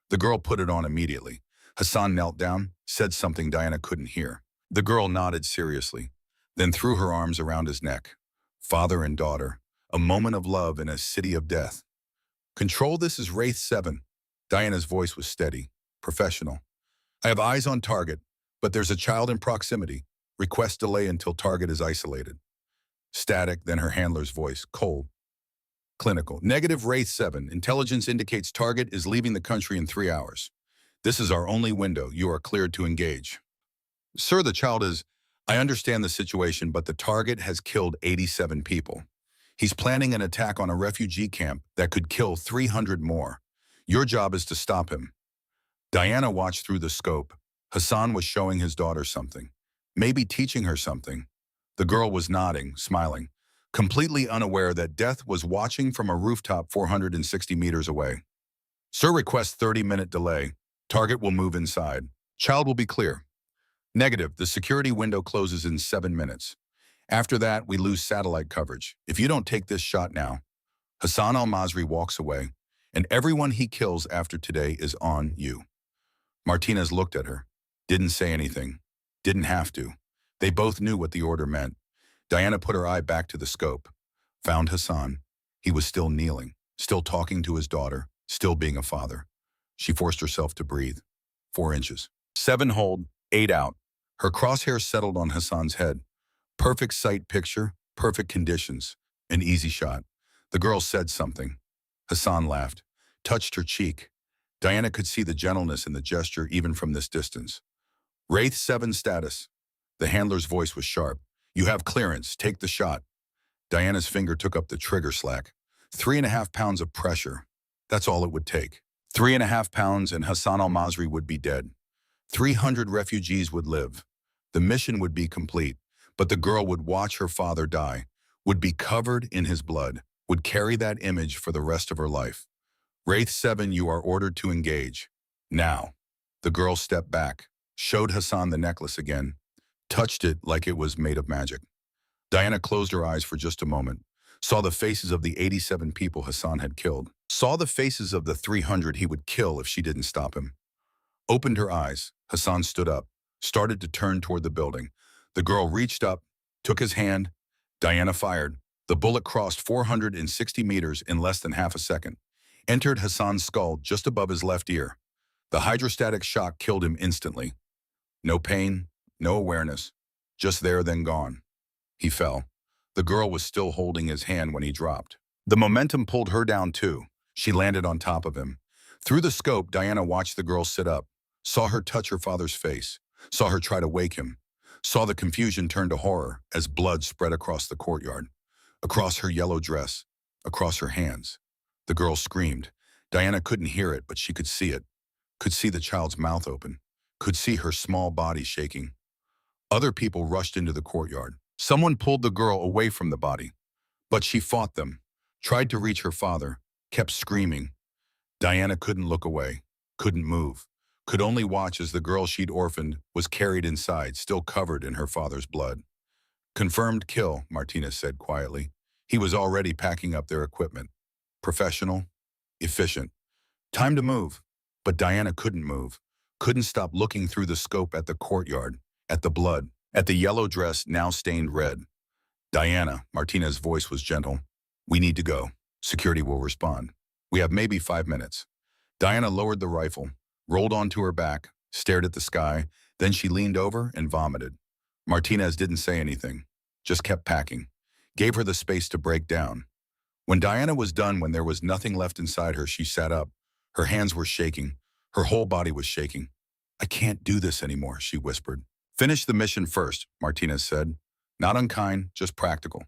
The girl put it on immediately. Hassan knelt down, said something Diana couldn't hear. The girl nodded seriously, then threw her arms around his neck. Father and daughter. A moment of love in a city of death. Control, this is Wraith 7. Diana's voice was steady, professional. I have eyes on target, but there's a child in proximity. Request delay until target is isolated. Static, then her handler's voice, cold. Clinical. Negative Wraith 7. Intelligence indicates target is leaving the country in 3 hours. This is our only window. You are cleared to engage. Sir, the child is... I understand the situation, but the target has killed 87 people. He's planning an attack on a refugee camp that could kill 300 more. Your job is to stop him. Diana watched through the scope. Hassan was showing his daughter something. Maybe teaching her something. The girl was nodding, smiling, completely unaware that death was watching from a rooftop 460 meters away. Sir, request 30-minute delay. Target will move inside. Child will be clear. Negative, the security window closes in 7 minutes. After that, we lose satellite coverage. If you don't take this shot now, Hassan al-Masri walks away, and everyone he kills after today is on you. Martinez looked at her, didn't say anything, didn't have to. They both knew what the order meant. Diana put her eye back to the scope, found Hassan. He was still kneeling, still talking to his daughter, still being a father. She forced herself to breathe. 4 inches. 7 hold, 8 out. Her crosshairs settled on Hassan's head. Perfect sight picture, perfect conditions, an easy shot. The girl said something. Hassan laughed, touched her cheek. Diana could see the gentleness in the gesture even from this distance. Wraith 7 status. The handler's voice was sharp. You have clearance, take the shot. Diana's finger took up the trigger slack. 3.5 pounds of pressure. That's all it would take. 3.5 pounds and Hassan al-Masri would be dead. 300 refugees would live. The mission would be complete, but the girl would watch her father die, would be covered in his blood, would carry that image for the rest of her life. Wraith 7, you are ordered to engage. Now. The girl stepped back, showed Hassan the necklace again, touched it like it was made of magic. Diana closed her eyes for just a moment, saw the faces of the 87 people Hassan had killed, saw the faces of the 300 he would kill if she didn't stop him. Opened her eyes. Hassan stood up, started to turn toward the building. The girl reached up, took his hand. Diana fired. The bullet crossed 460 meters in less than half a second, entered Hassan's skull just above his left ear. The hydrostatic shock killed him instantly. No pain, no awareness, just there then gone. He fell. The girl was still holding his hand when he dropped. The momentum pulled her down too. She landed on top of him. Through the scope, Diana watched the girl sit up, saw her touch her father's face, saw her try to wake him, saw the confusion turn to horror as blood spread across the courtyard, across her yellow dress, across her hands. The girl screamed. Diana couldn't hear it, but she could see it, could see the child's mouth open, could see her small body shaking. Other people rushed into the courtyard. Someone pulled the girl away from the body, but she fought them, tried to reach her father, kept screaming. Diana couldn't look away, couldn't move, could only watch as the girl she'd orphaned was carried inside, still covered in her father's blood. Confirmed kill, Martinez said quietly. He was already packing up their equipment. Professional, efficient. Time to move. But Diana couldn't move, couldn't stop looking through the scope at the courtyard, at the blood, at the yellow dress now stained red. Diana, Martinez's voice was gentle. We need to go. Security will respond. We have maybe 5 minutes. Diana lowered the rifle, rolled onto her back, stared at the sky, then she leaned over and vomited. Martinez didn't say anything, just kept packing, gave her the space to break down. When Diana was done, when there was nothing left inside her, she sat up. Her hands were shaking. Her whole body was shaking. I can't do this anymore, she whispered. Finish the mission first, Martinez said. Not unkind, just practical.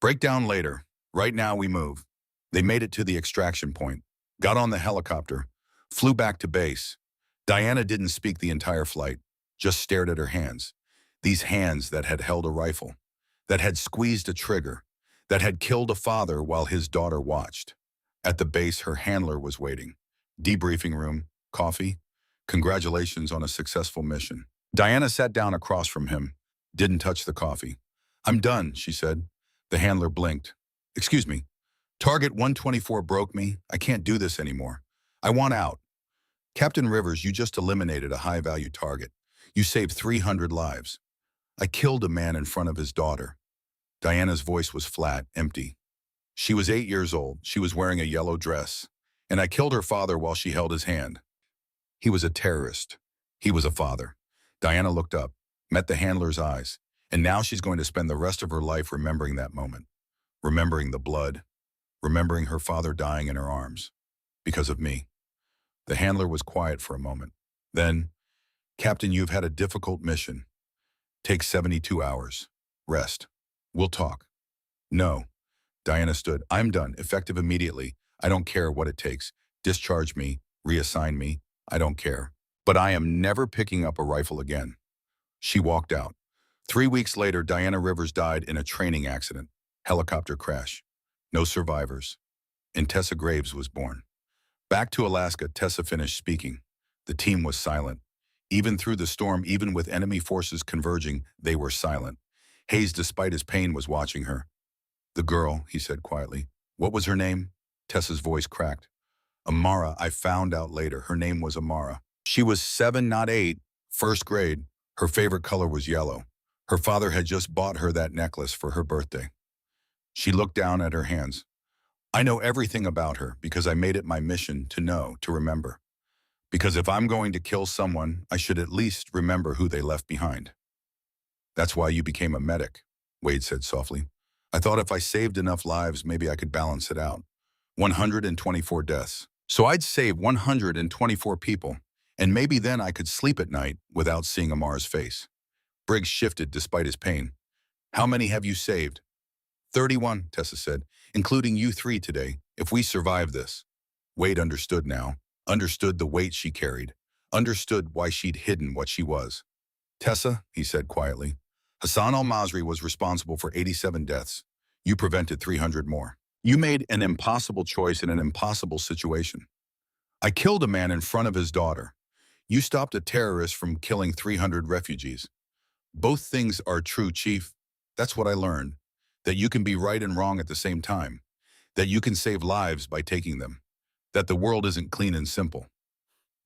Break down later. Right now we move. They made it to the extraction point, got on the helicopter, flew back to base. Diana didn't speak the entire flight, just stared at her hands. These hands that had held a rifle, that had squeezed a trigger, that had killed a father while his daughter watched. At the base, her handler was waiting. Debriefing room, coffee. Congratulations on a successful mission. Diana sat down across from him, didn't touch the coffee. I'm done, she said. The handler blinked. Excuse me. Target 124 broke me. I can't do this anymore. I want out. Captain Rivers, you just eliminated a high-value target. You saved 300 lives. I killed a man in front of his daughter. Diana's voice was flat, empty. She was 8 years old. She was wearing a yellow dress. And I killed her father while she held his hand. He was a terrorist. He was a father. Diana looked up, met the handler's eyes, and now she's going to spend the rest of her life remembering that moment, remembering the blood, remembering her father dying in her arms. Because of me. The handler was quiet for a moment. Then, Captain, you've had a difficult mission. Take 72 hours. Rest. We'll talk. No. Diana stood. I'm done, effective immediately. I don't care what it takes. Discharge me, reassign me. I don't care. But I am never picking up a rifle again. She walked out. 3 weeks later, Diana Rivers died in a training accident. Helicopter crash. No survivors. And Tessa Graves was born. Back to Alaska, Tessa finished speaking. The team was silent. Even through the storm, even with enemy forces converging, they were silent. Hayes, despite his pain, was watching her. The girl, he said quietly. What was her name? Tessa's voice cracked. Amara, I found out later. Her name was Amara. She was 7, not 8, first grade. Her favorite color was yellow. Her father had just bought her that necklace for her birthday. She looked down at her hands. I know everything about her because I made it my mission to know, to remember. Because if I'm going to kill someone, I should at least remember who they left behind. That's why you became a medic, Wade said softly. I thought if I saved enough lives, maybe I could balance it out. 124 deaths. So I'd save 124 people, and maybe then I could sleep at night without seeing Amar's face. Briggs shifted despite his pain. How many have you saved? 31, Tessa said, including you 3 today, if we survive this. Wade understood now, understood the weight she carried, understood why she'd hidden what she was. Tessa, he said quietly, Hassan al-Masri was responsible for 87 deaths. You prevented 300 more. You made an impossible choice in an impossible situation. I killed a man in front of his daughter. You stopped a terrorist from killing 300 refugees. Both things are true, Chief. That's what I learned. That you can be right and wrong at the same time. That you can save lives by taking them. That the world isn't clean and simple.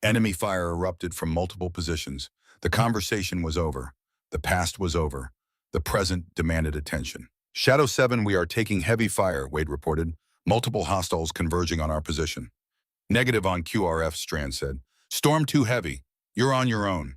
Enemy fire erupted from multiple positions. The conversation was over. The past was over. The present demanded attention. Shadow 7, we are taking heavy fire, Wade reported. Multiple hostiles converging on our position. Negative on QRF, Strand said. Storm too heavy. You're on your own.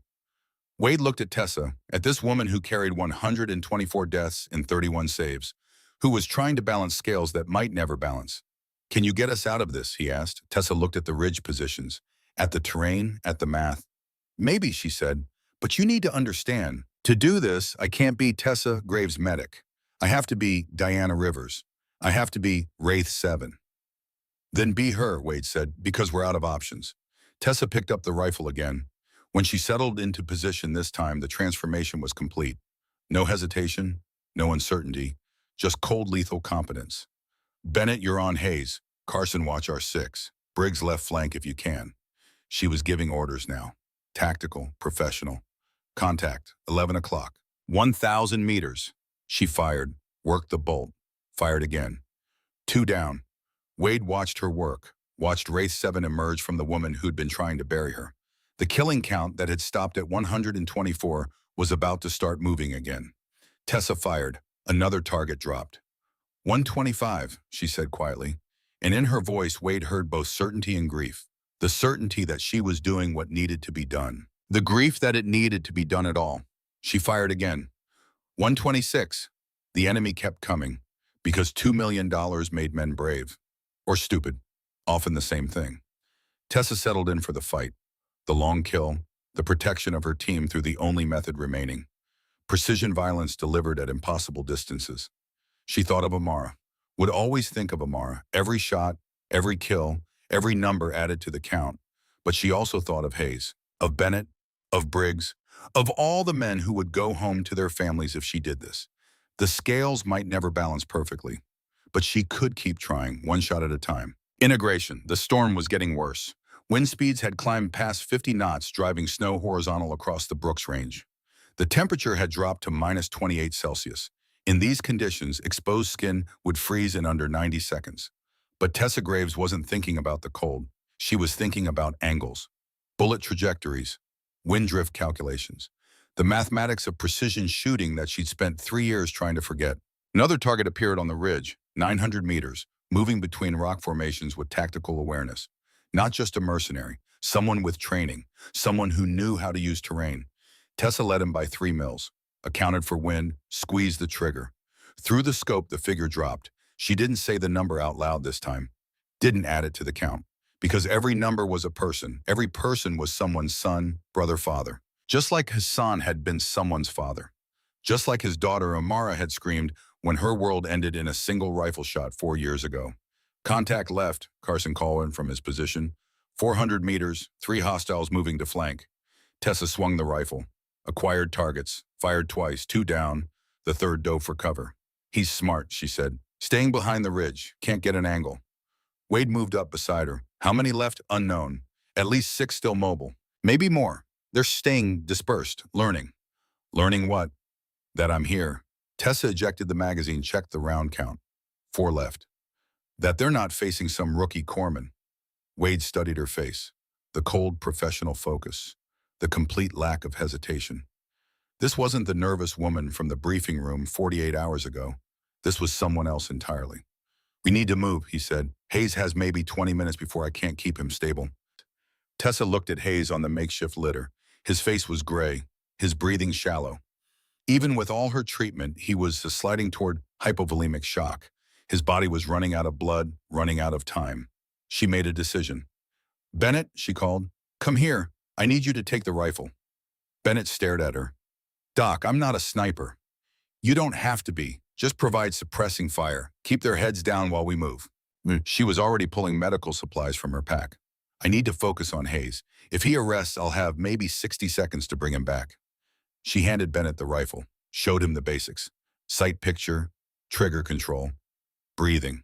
Wade looked at Tessa, at this woman who carried 124 deaths and 31 saves, who was trying to balance scales that might never balance. Can you get us out of this, he asked. Tessa looked at the ridge positions, at the terrain, at the math. Maybe, she said, but you need to understand. To do this, I can't be Tessa Graves' medic. I have to be Diana Rivers. I have to be Wraith 7. Then be her, Wade said, because we're out of options. Tessa picked up the rifle again. When she settled into position this time, the transformation was complete. No hesitation, no uncertainty, just cold lethal competence. Bennett, you're on Hayes. Carson, watch our 6. Briggs, left flank if you can. She was giving orders now. Tactical, professional. Contact, 11 o'clock. 1,000 meters. She fired, worked the bolt, fired again. 2 down. Wade watched her work, watched Wraith 7 emerge from the woman who'd been trying to bury her. The killing count that had stopped at 124 was about to start moving again. Tessa fired. Another target dropped. 125, she said quietly, and in her voice Wade heard both certainty and grief. The certainty that she was doing what needed to be done. The grief that it needed to be done at all. She fired again. 126. The enemy kept coming, because $2 million made men brave. Or stupid. Often the same thing. Tessa settled in for the fight. The long kill, the protection of her team through the only method remaining. Precision violence delivered at impossible distances. She thought of Amara. Would always think of Amara. Every shot, every kill, every number added to the count. But she also thought of Hayes, of Bennett, of Briggs, of all the men who would go home to their families if she did this. The scales might never balance perfectly, but she could keep trying, one shot at a time. Integration. The storm was getting worse. Wind speeds had climbed past 50 knots, driving snow horizontal across the Brooks Range. The temperature had dropped to minus 28 Celsius. In these conditions, exposed skin would freeze in under 90 seconds. But Tessa Graves wasn't thinking about the cold. She was thinking about angles, bullet trajectories, wind drift calculations, the mathematics of precision shooting that she'd spent 3 years trying to forget. Another target appeared on the ridge, 900 meters, moving between rock formations with tactical awareness. Not just a mercenary, someone with training, someone who knew how to use terrain. Tessa led him by 3 mils, accounted for wind, squeezed the trigger. Through the scope, the figure dropped. She didn't say the number out loud this time, didn't add it to the count. Because every number was a person. Every person was someone's son, brother, father. Just like Hassan had been someone's father. Just like his daughter Amara had screamed when her world ended in a single rifle shot 4 years ago. Contact left, Carson called in from his position. 400 meters, 3 hostiles moving to flank. Tessa swung the rifle. Acquired targets, fired twice, 2 down, the third dove for cover. He's smart, she said. Staying behind the ridge, can't get an angle. Wade moved up beside her. How many left? Unknown. At least 6 still mobile. Maybe more. They're staying dispersed, learning. Learning what? That I'm here. Tessa ejected the magazine, checked the round count. 4 left. That they're not facing some rookie corpsman. Wade studied her face. The cold professional focus. The complete lack of hesitation. This wasn't the nervous woman from the briefing room 48 hours ago. This was someone else entirely. We need to move, he said. Hayes has maybe 20 minutes before I can't keep him stable. Tessa looked at Hayes on the makeshift litter. His face was gray, his breathing shallow. Even with all her treatment, he was sliding toward hypovolemic shock. His body was running out of blood, running out of time. She made a decision. Bennett, she called, come here. I need you to take the rifle. Bennett stared at her. Doc, I'm not a sniper. You don't have to be. Just provide suppressing fire. Keep their heads down while we move. She was already pulling medical supplies from her pack. I need to focus on Hayes. If he arrests, I'll have maybe 60 seconds to bring him back. She handed Bennett the rifle, showed him the basics. Sight picture, trigger control, breathing.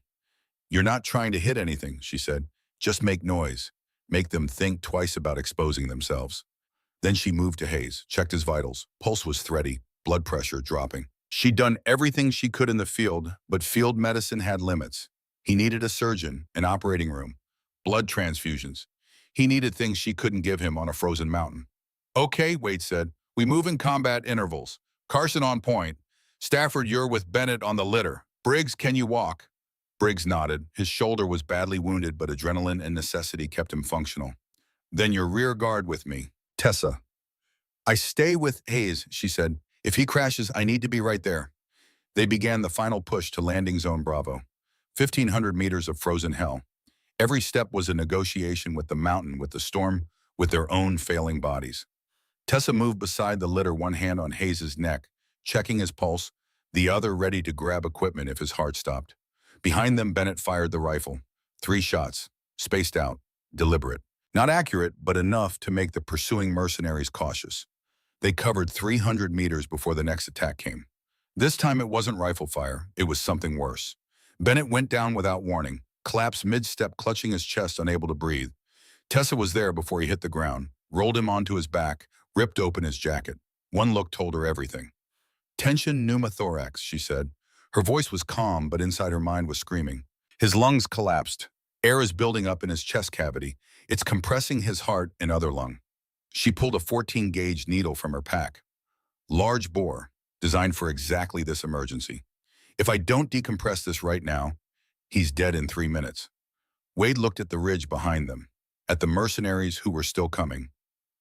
You're not trying to hit anything, she said. Just make noise. Make them think twice about exposing themselves. Then she moved to Hayes, checked his vitals. Pulse was thready, blood pressure dropping. She'd done everything she could in the field, but field medicine had limits. He needed a surgeon, an operating room, blood transfusions. He needed things she couldn't give him on a frozen mountain. Okay, Wade said. We move in combat intervals. Carson on point. Stafford, you're with Bennett on the litter. Briggs, can you walk? Briggs nodded. His shoulder was badly wounded, but adrenaline and necessity kept him functional. Then your rear guard with me. Tessa. I stay with Hayes, she said. If he crashes, I need to be right there. They began the final push to landing zone Bravo. 1,500 meters of frozen hell. Every step was a negotiation with the mountain, with the storm, with their own failing bodies. Tessa moved beside the litter, one hand on Hayes' neck, checking his pulse, the other ready to grab equipment if his heart stopped. Behind them, Bennett fired the rifle. 3 shots, spaced out, deliberate. Not accurate, but enough to make the pursuing mercenaries cautious. They covered 300 meters before the next attack came. This time it wasn't rifle fire, it was something worse. Bennett went down without warning, collapsed mid-step, clutching his chest, unable to breathe. Tessa was there before he hit the ground, rolled him onto his back, ripped open his jacket. One look told her everything. Tension pneumothorax, she said. Her voice was calm, but inside her mind was screaming. His lungs collapsed. Air is building up in his chest cavity. It's compressing his heart and other lung. She pulled a 14-gauge needle from her pack. Large bore, designed for exactly this emergency. If I don't decompress this right now, he's dead in 3 minutes. Wade looked at the ridge behind them, at the mercenaries who were still coming.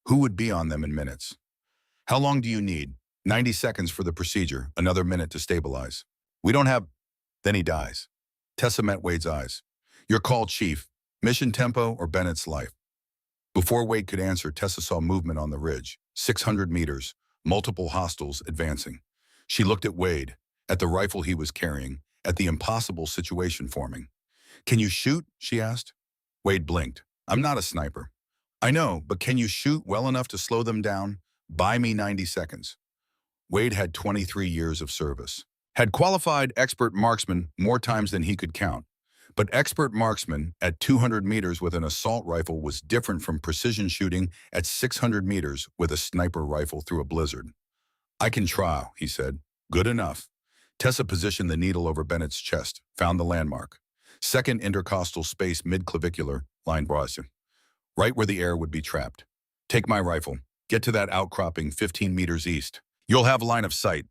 Who would be on them in minutes? How long do you need? 90 seconds for the procedure, another minute to stabilize. We don't have... Then he dies. Tessa met Wade's eyes. Your call, Chief. Mission tempo or Bennett's life? Before Wade could answer, Tessa saw movement on the ridge. 600 meters, multiple hostiles advancing. She looked at Wade, at the rifle he was carrying, at the impossible situation forming. Can you shoot? She asked. Wade blinked. I'm not a sniper. I know, but can you shoot well enough to slow them down? Buy me 90 seconds. Wade had 23 years of service. Had qualified expert marksman more times than he could count. But expert marksman at 200 meters with an assault rifle was different from precision shooting at 600 meters with a sniper rifle through a blizzard. I can try, he said. Good enough. Tessa positioned the needle over Bennett's chest, found the landmark. Second intercostal space mid-clavicular, line Boston, right where the air would be trapped. Take my rifle. Get to that outcropping 15 meters east. You'll have line of sight.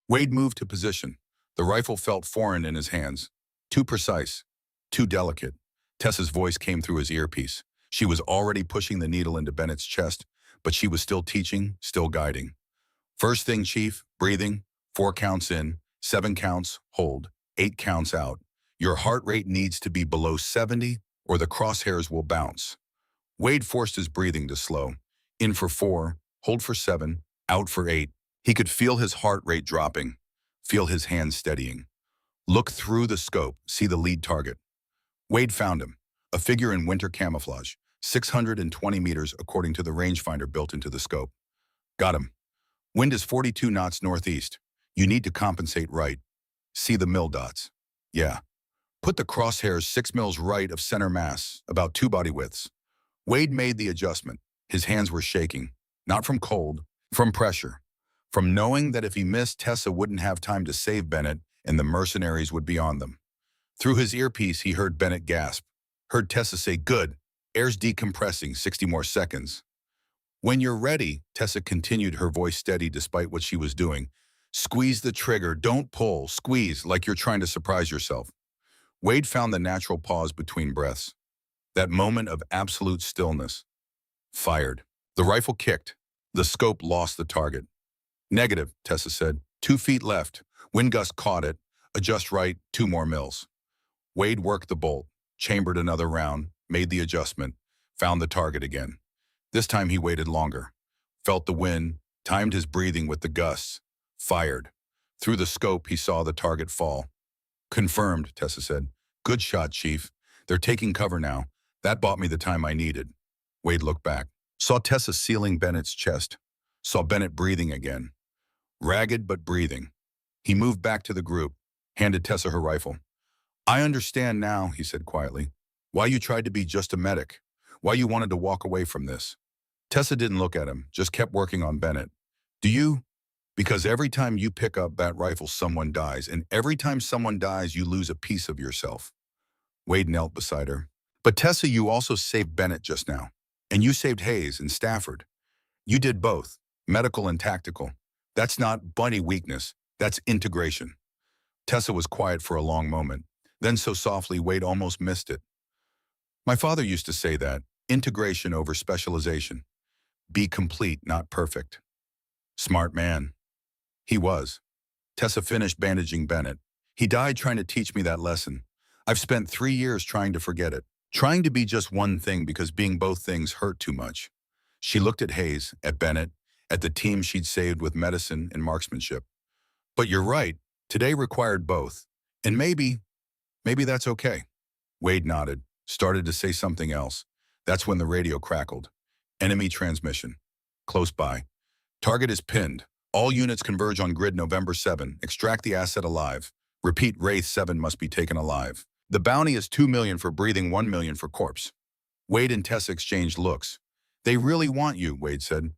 Wade moved to position. The rifle felt foreign in his hands. Too precise. Too delicate. Tessa's voice came through his earpiece. She was already pushing the needle into Bennett's chest, but she was still teaching, still guiding. First thing, Chief, breathing. 4 counts in, 7 counts, hold, 8 counts out. Your heart rate needs to be below 70 or the crosshairs will bounce. Wade forced his breathing to slow. In for 4, hold for 7, out for 8. He could feel his heart rate dropping, feel his hands steadying. Look through the scope, see the lead target. Wade found him, a figure in winter camouflage, 620 meters according to the rangefinder built into the scope. Got him. Wind is 42 knots northeast. You need to compensate right. See the mil dots. Yeah. Put the crosshairs 6 mils right of center mass, about 2 body widths. Wade made the adjustment. His hands were shaking, not from cold, from pressure. From knowing that if he missed, Tessa wouldn't have time to save Bennett and the mercenaries would be on them. Through his earpiece, he heard Bennett gasp. Heard Tessa say, good, air's decompressing, 60 more seconds. When you're ready, Tessa continued, her voice steady despite what she was doing. Squeeze the trigger, don't pull, squeeze like you're trying to surprise yourself. Wade found the natural pause between breaths. That moment of absolute stillness. Fired. The rifle kicked. The scope lost the target. Negative, Tessa said. 2 feet left. Wind gust caught it. Adjust right, 2 more mils. Wade worked the bolt, chambered another round, made the adjustment, found the target again. This time he waited longer. Felt the wind, timed his breathing with the gusts. Fired. Through the scope, he saw the target fall. Confirmed, Tessa said. Good shot, Chief. They're taking cover now. That bought me the time I needed. Wade looked back. Saw Tessa sealing Bennett's chest. Saw Bennett breathing again. Ragged but breathing. He moved back to the group, handed Tessa her rifle. I understand now, he said quietly, why you tried to be just a medic, why you wanted to walk away from this. Tessa didn't look at him, just kept working on Bennett. Do you? Because every time you pick up that rifle, someone dies, and every time someone dies, you lose a piece of yourself. Wade knelt beside her. But Tessa, you also saved Bennett just now, and you saved Hayes and Stafford. You did both, medical and tactical. That's not bunny weakness, that's integration. Tessa was quiet for a long moment. Then so softly, Wade almost missed it. My father used to say that, integration over specialization. Be complete, not perfect. Smart man. He was. Tessa finished bandaging Bennett. He died trying to teach me that lesson. I've spent 3 years trying to forget it. Trying to be just one thing because being both things hurt too much. She looked at Hayes, at Bennett, at the team she'd saved with medicine and marksmanship. But you're right, today required both. And maybe that's okay. Wade nodded, started to say something else. That's when the radio crackled. Enemy transmission. Close by. Target is pinned. All units converge on grid November 7. Extract the asset alive. Repeat, Wraith 7 must be taken alive. The bounty is 2 million for breathing, 1 million for corpse. Wade and Tessa exchanged looks. They really want you, Wade said.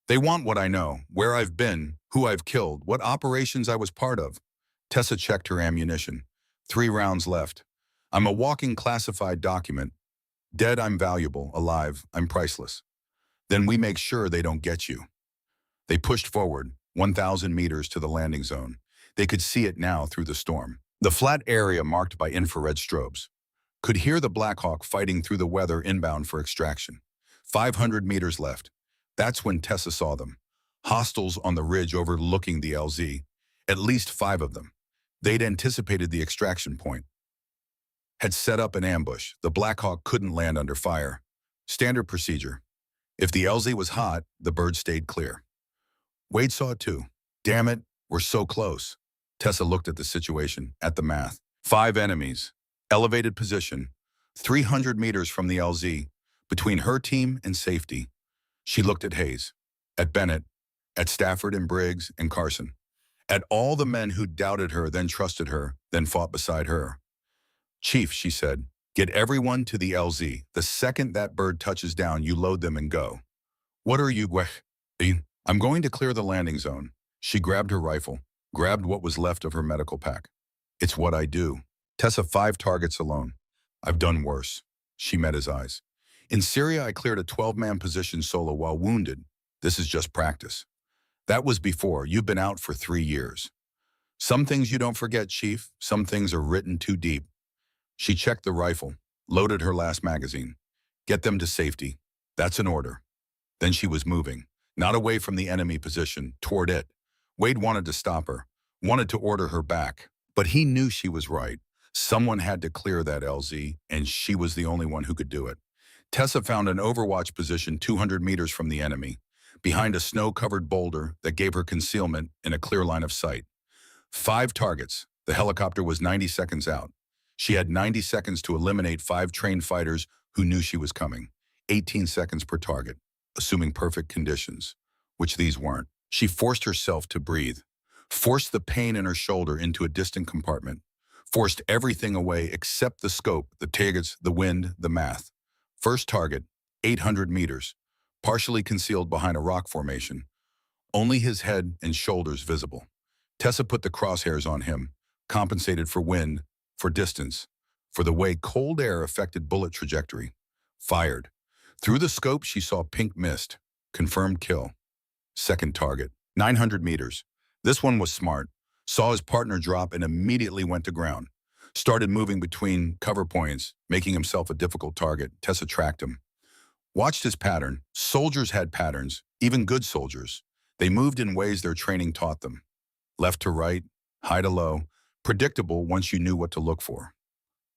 They want what I know, where I've been, who I've killed, what operations I was part of. Tessa checked her ammunition. 3 rounds left. I'm a walking classified document. Dead, I'm valuable. Alive, I'm priceless. Then we make sure they don't get you. They pushed forward, 1,000 meters to the landing zone. They could see it now through the storm. The flat area marked by infrared strobes. Could hear the Black Hawk fighting through the weather inbound for extraction. 500 meters left. That's when Tessa saw them. Hostiles on the ridge overlooking the LZ. At least 5 of them. They'd anticipated the extraction point. Had set up an ambush. The Black Hawk couldn't land under fire. Standard procedure. If the LZ was hot, the bird stayed clear. Wade saw it too. Damn it, we're so close. Tessa looked at the situation, at the math. 5 enemies. Elevated position. 300 meters from the LZ. Between her team and safety. She looked at Hayes, at Bennett, at Stafford and Briggs and Carson. At all the men who doubted her, then trusted her, then fought beside her. Chief, she said, get everyone to the LZ. The second that bird touches down, you load them and go. What are you, Gweh? I'm going to clear the landing zone. She grabbed her rifle, grabbed what was left of her medical pack. It's what I do. Tessa, 5 targets alone. I've done worse. She met his eyes. In Syria, I cleared a 12-man position solo while wounded. This is just practice. That was before. You've been out for 3 years. Some things you don't forget, Chief. Some things are written too deep. She checked the rifle, loaded her last magazine. Get them to safety. That's an order. Then she was moving, not away from the enemy position, toward it. Wade wanted to stop her, wanted to order her back, but he knew she was right. Someone had to clear that LZ, and she was the only one who could do it. Tessa found an overwatch position 200 meters from the enemy, behind a snow-covered boulder that gave her concealment in a clear line of sight. 5 targets. The helicopter was 90 seconds out. She had 90 seconds to eliminate 5 trained fighters who knew she was coming. 18 seconds per target, assuming perfect conditions, which these weren't. She forced herself to breathe, forced the pain in her shoulder into a distant compartment, forced everything away except the scope, the targets, the wind, the math. First target, 800 meters, partially concealed behind a rock formation, only his head and shoulders visible. Tessa put the crosshairs on him, compensated for wind, for distance, for the way cold air affected bullet trajectory. Fired. Through the scope, she saw pink mist. Confirmed kill. Second target, 900 meters. This one was smart. Saw his partner drop and immediately went to ground. Started moving between cover points, making himself a difficult target. Tessa tracked him. Watched his pattern. Soldiers had patterns, even good soldiers. They moved in ways their training taught them. Left to right, high to low, predictable once you knew what to look for.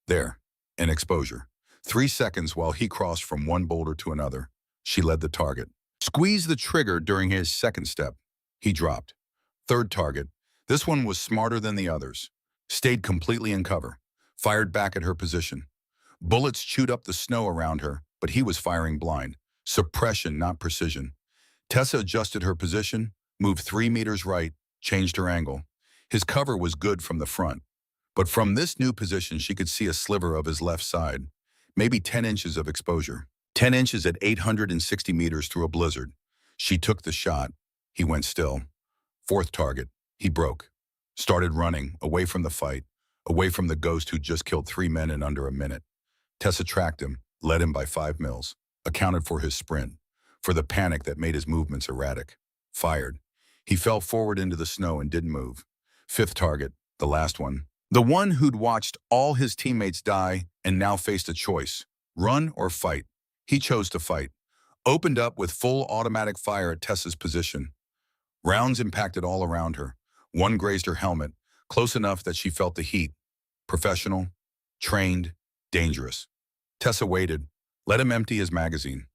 There, an exposure. 3 seconds while he crossed from one boulder to another. She led the target. Squeezed the trigger during his second step. He dropped. Third target. This one was smarter than the others. Stayed completely in cover. Fired back at her position. Bullets chewed up the snow around her, but he was firing blind. Suppression, not precision. Tessa adjusted her position, moved 3 meters right, changed her angle. His cover was good from the front. But from this new position, she could see a sliver of his left side. Maybe 10 inches of exposure. 10 inches at 860 meters through a blizzard. She took the shot. He went still. Fourth target. He broke. Started running, away from the fight, away from the ghost who just killed 3 men in under a minute. Tessa tracked him, led him by 5 mils, accounted for his sprint, for the panic that made his movements erratic. Fired. He fell forward into the snow and didn't move. Fifth target, the last one. The one who'd watched all his teammates die and now faced a choice, run or fight. He chose to fight. Opened up with full automatic fire at Tessa's position. Rounds impacted all around her. One grazed her helmet, close enough that she felt the heat. Professional, trained, dangerous. Tessa waited, let him empty his magazine.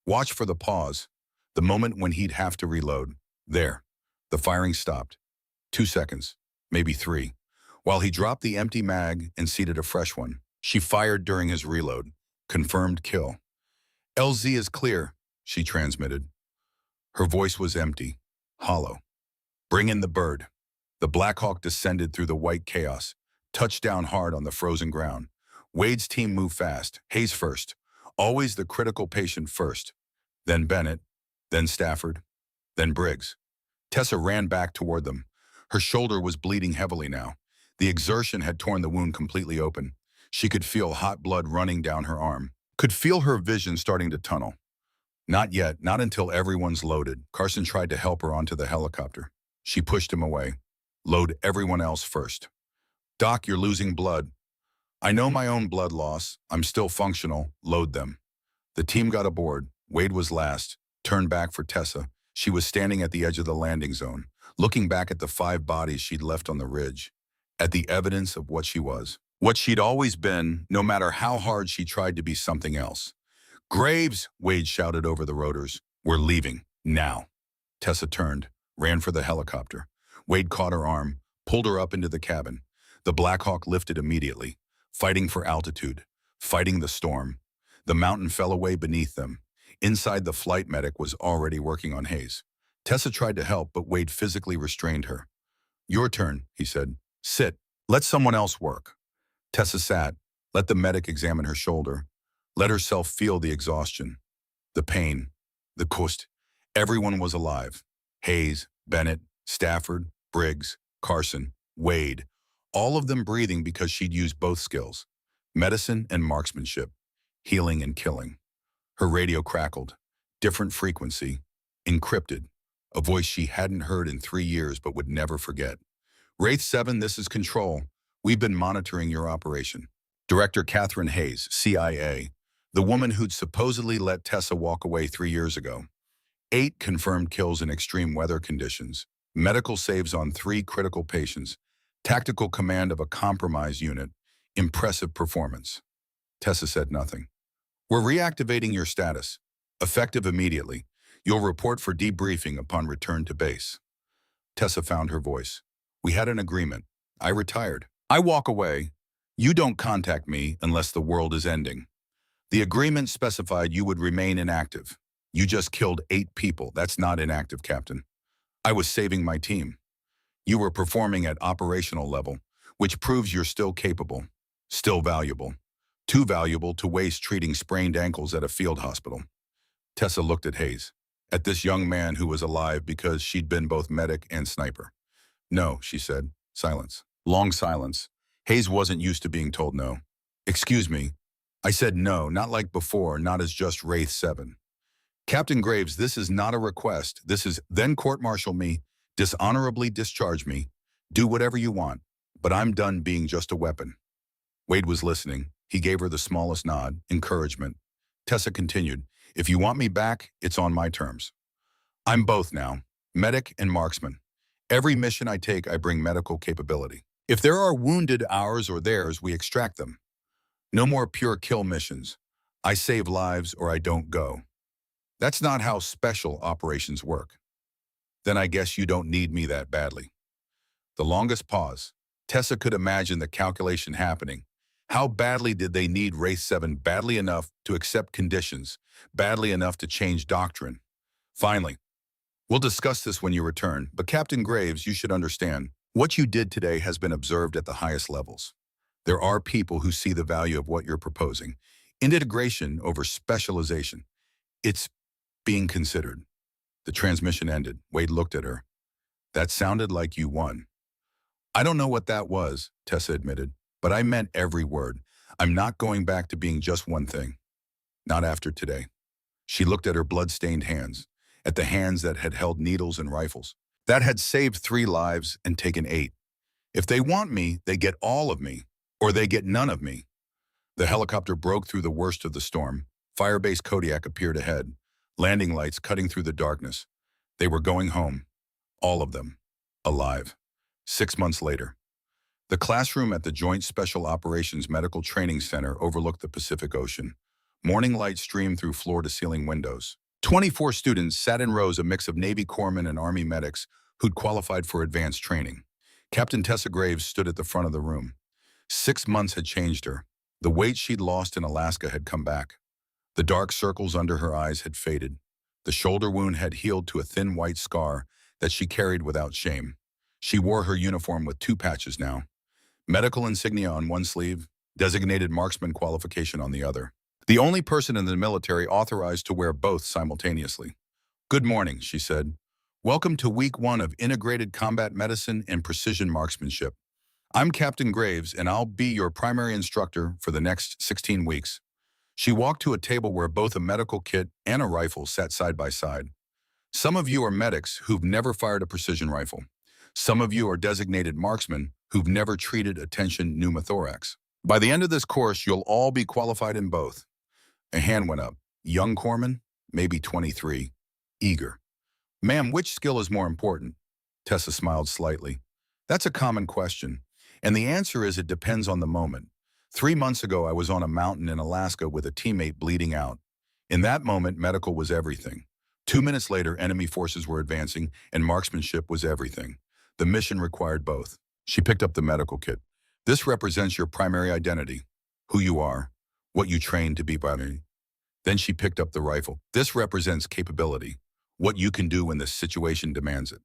Watch for the pause, the moment when he'd have to reload. There, the firing stopped. 2 seconds, maybe 3. While he dropped the empty mag and seated a fresh one, she fired during his reload. Confirmed kill. LZ is clear, she transmitted. Her voice was empty, hollow. Bring in the bird. The Black Hawk descended through the white chaos, touched down hard on the frozen ground. Wade's team moved fast, Hayes first. Always the critical patient first. Then Bennett, then Stafford, then Briggs. Tessa ran back toward them. Her shoulder was bleeding heavily now. The exertion had torn the wound completely open. She could feel hot blood running down her arm. Could feel her vision starting to tunnel. Not yet, not until everyone's loaded. Carson tried to help her onto the helicopter. She pushed him away. Load everyone else first. Doc, you're losing blood. I know my own blood loss. I'm still functional. Load them. The team got aboard. Wade was last. Turned back for Tessa. She was standing at the edge of the landing zone, looking back at the 5 bodies she'd left on the ridge, at the evidence of what she was. What she'd always been, no matter how hard she tried to be something else. Graves, Wade shouted over the rotors. We're leaving. Now. Tessa turned, ran for the helicopter. Wade caught her arm, pulled her up into the cabin. The Black Hawk lifted immediately, fighting for altitude, fighting the storm. The mountain fell away beneath them. Inside, the flight medic was already working on Hayes. Tessa tried to help, but Wade physically restrained her. Your turn, he said. Sit. Let someone else work. Tessa sat, Let the medic examine her shoulder. Let herself feel the exhaustion, the pain, the cost. Everyone was alive. Hayes, Bennett, Stafford, Briggs, Carson, Wade, all of them breathing because she'd used both skills, medicine and marksmanship, healing and killing. Her radio crackled, different frequency, encrypted, a voice she hadn't heard in 3 years but would never forget. Wraith 7, this is Control. We've been monitoring your operation. Director Catherine Hayes, CIA, the woman who'd supposedly let Tessa walk away 3 years ago. 8 confirmed kills in extreme weather conditions. Medical saves on 3 critical patients. Tactical command of a compromised unit. Impressive performance. Tessa said nothing. We're reactivating your status. Effective immediately. You'll report for debriefing upon return to base. Tessa found her voice. We had an agreement. I retired. I walk away. You don't contact me unless the world is ending. The agreement specified you would remain inactive. You just killed 8 people. That's not inactive, Captain. I was saving my team. You were performing at operational level, which proves you're still capable, still valuable. Too valuable to waste treating sprained ankles at a field hospital. Tessa looked at Hayes, at this young man who was alive because she'd been both medic and sniper. No, she said. Silence. Long silence. Hayes wasn't used to being told no. Excuse me. I said no, not like before, not as just Wraith 7. Captain Graves, this is not a request. This is then court-martial me, dishonorably discharge me, do whatever you want, but I'm done being just a weapon. Wade was listening. He gave her the smallest nod, encouragement. Tessa continued, if you want me back, it's on my terms. I'm both now, medic and marksman. Every mission I take, I bring medical capability. If there are wounded, ours or theirs, we extract them. No more pure kill missions. I save lives or I don't go. That's not how special operations work. Then I guess you don't need me that badly. The longest pause. Tessa could imagine the calculation happening. How badly did they need Wraith 7? Badly enough to accept conditions, badly enough to change doctrine. Finally, we'll discuss this when you return, but Captain Graves, you should understand, what you did today has been observed at the highest levels. There are people who see the value of what you're proposing. Integration over specialization. It's being considered. The transmission ended. Wade looked at her. That sounded like you won. I don't know what that was, Tessa admitted, but I meant every word. I'm not going back to being just one thing. Not after today. She looked at her blood-stained hands, at the hands that had held needles and rifles, that had saved 3 lives and taken 8. If they want me, they get all of me, or they get none of me. The helicopter broke through the worst of the storm. Firebase Kodiak appeared ahead, landing lights cutting through the darkness. They were going home, all of them, alive. 6 months later. The classroom at the Joint Special Operations Medical Training Center overlooked the Pacific Ocean. Morning light streamed through floor-to-ceiling windows. 24 students sat in rows, a mix of Navy corpsmen and Army medics who'd qualified for advanced training. Captain Tessa Graves stood at the front of the room. 6 months had changed her. The weight she'd lost in Alaska had come back. The dark circles under her eyes had faded. The shoulder wound had healed to a thin white scar that she carried without shame. She wore her uniform with 2 patches now. Medical insignia on one sleeve, designated marksman qualification on the other. The only person in the military authorized to wear both simultaneously. Good morning, she said. Welcome to week 1 of Integrated Combat Medicine and Precision Marksmanship. I'm Captain Graves, and I'll be your primary instructor for the next 16 weeks. She walked to a table where both a medical kit and a rifle sat side by side. Some of you are medics who've never fired a precision rifle. Some of you are designated marksmen who've never treated a tension pneumothorax. By the end of this course, you'll all be qualified in both. A hand went up. Young corpsman, maybe 23. Eager. Ma'am, which skill is more important? Tessa smiled slightly. That's a common question, and the answer is it depends on the moment. 3 months ago, I was on a mountain in Alaska with a teammate bleeding out. In that moment, medical was everything. 2 minutes later, enemy forces were advancing, and marksmanship was everything. The mission required both. She picked up the medical kit. This represents your primary identity, who you are, what you trained to be by me. Then she picked up the rifle. This represents capability, what you can do when the situation demands it.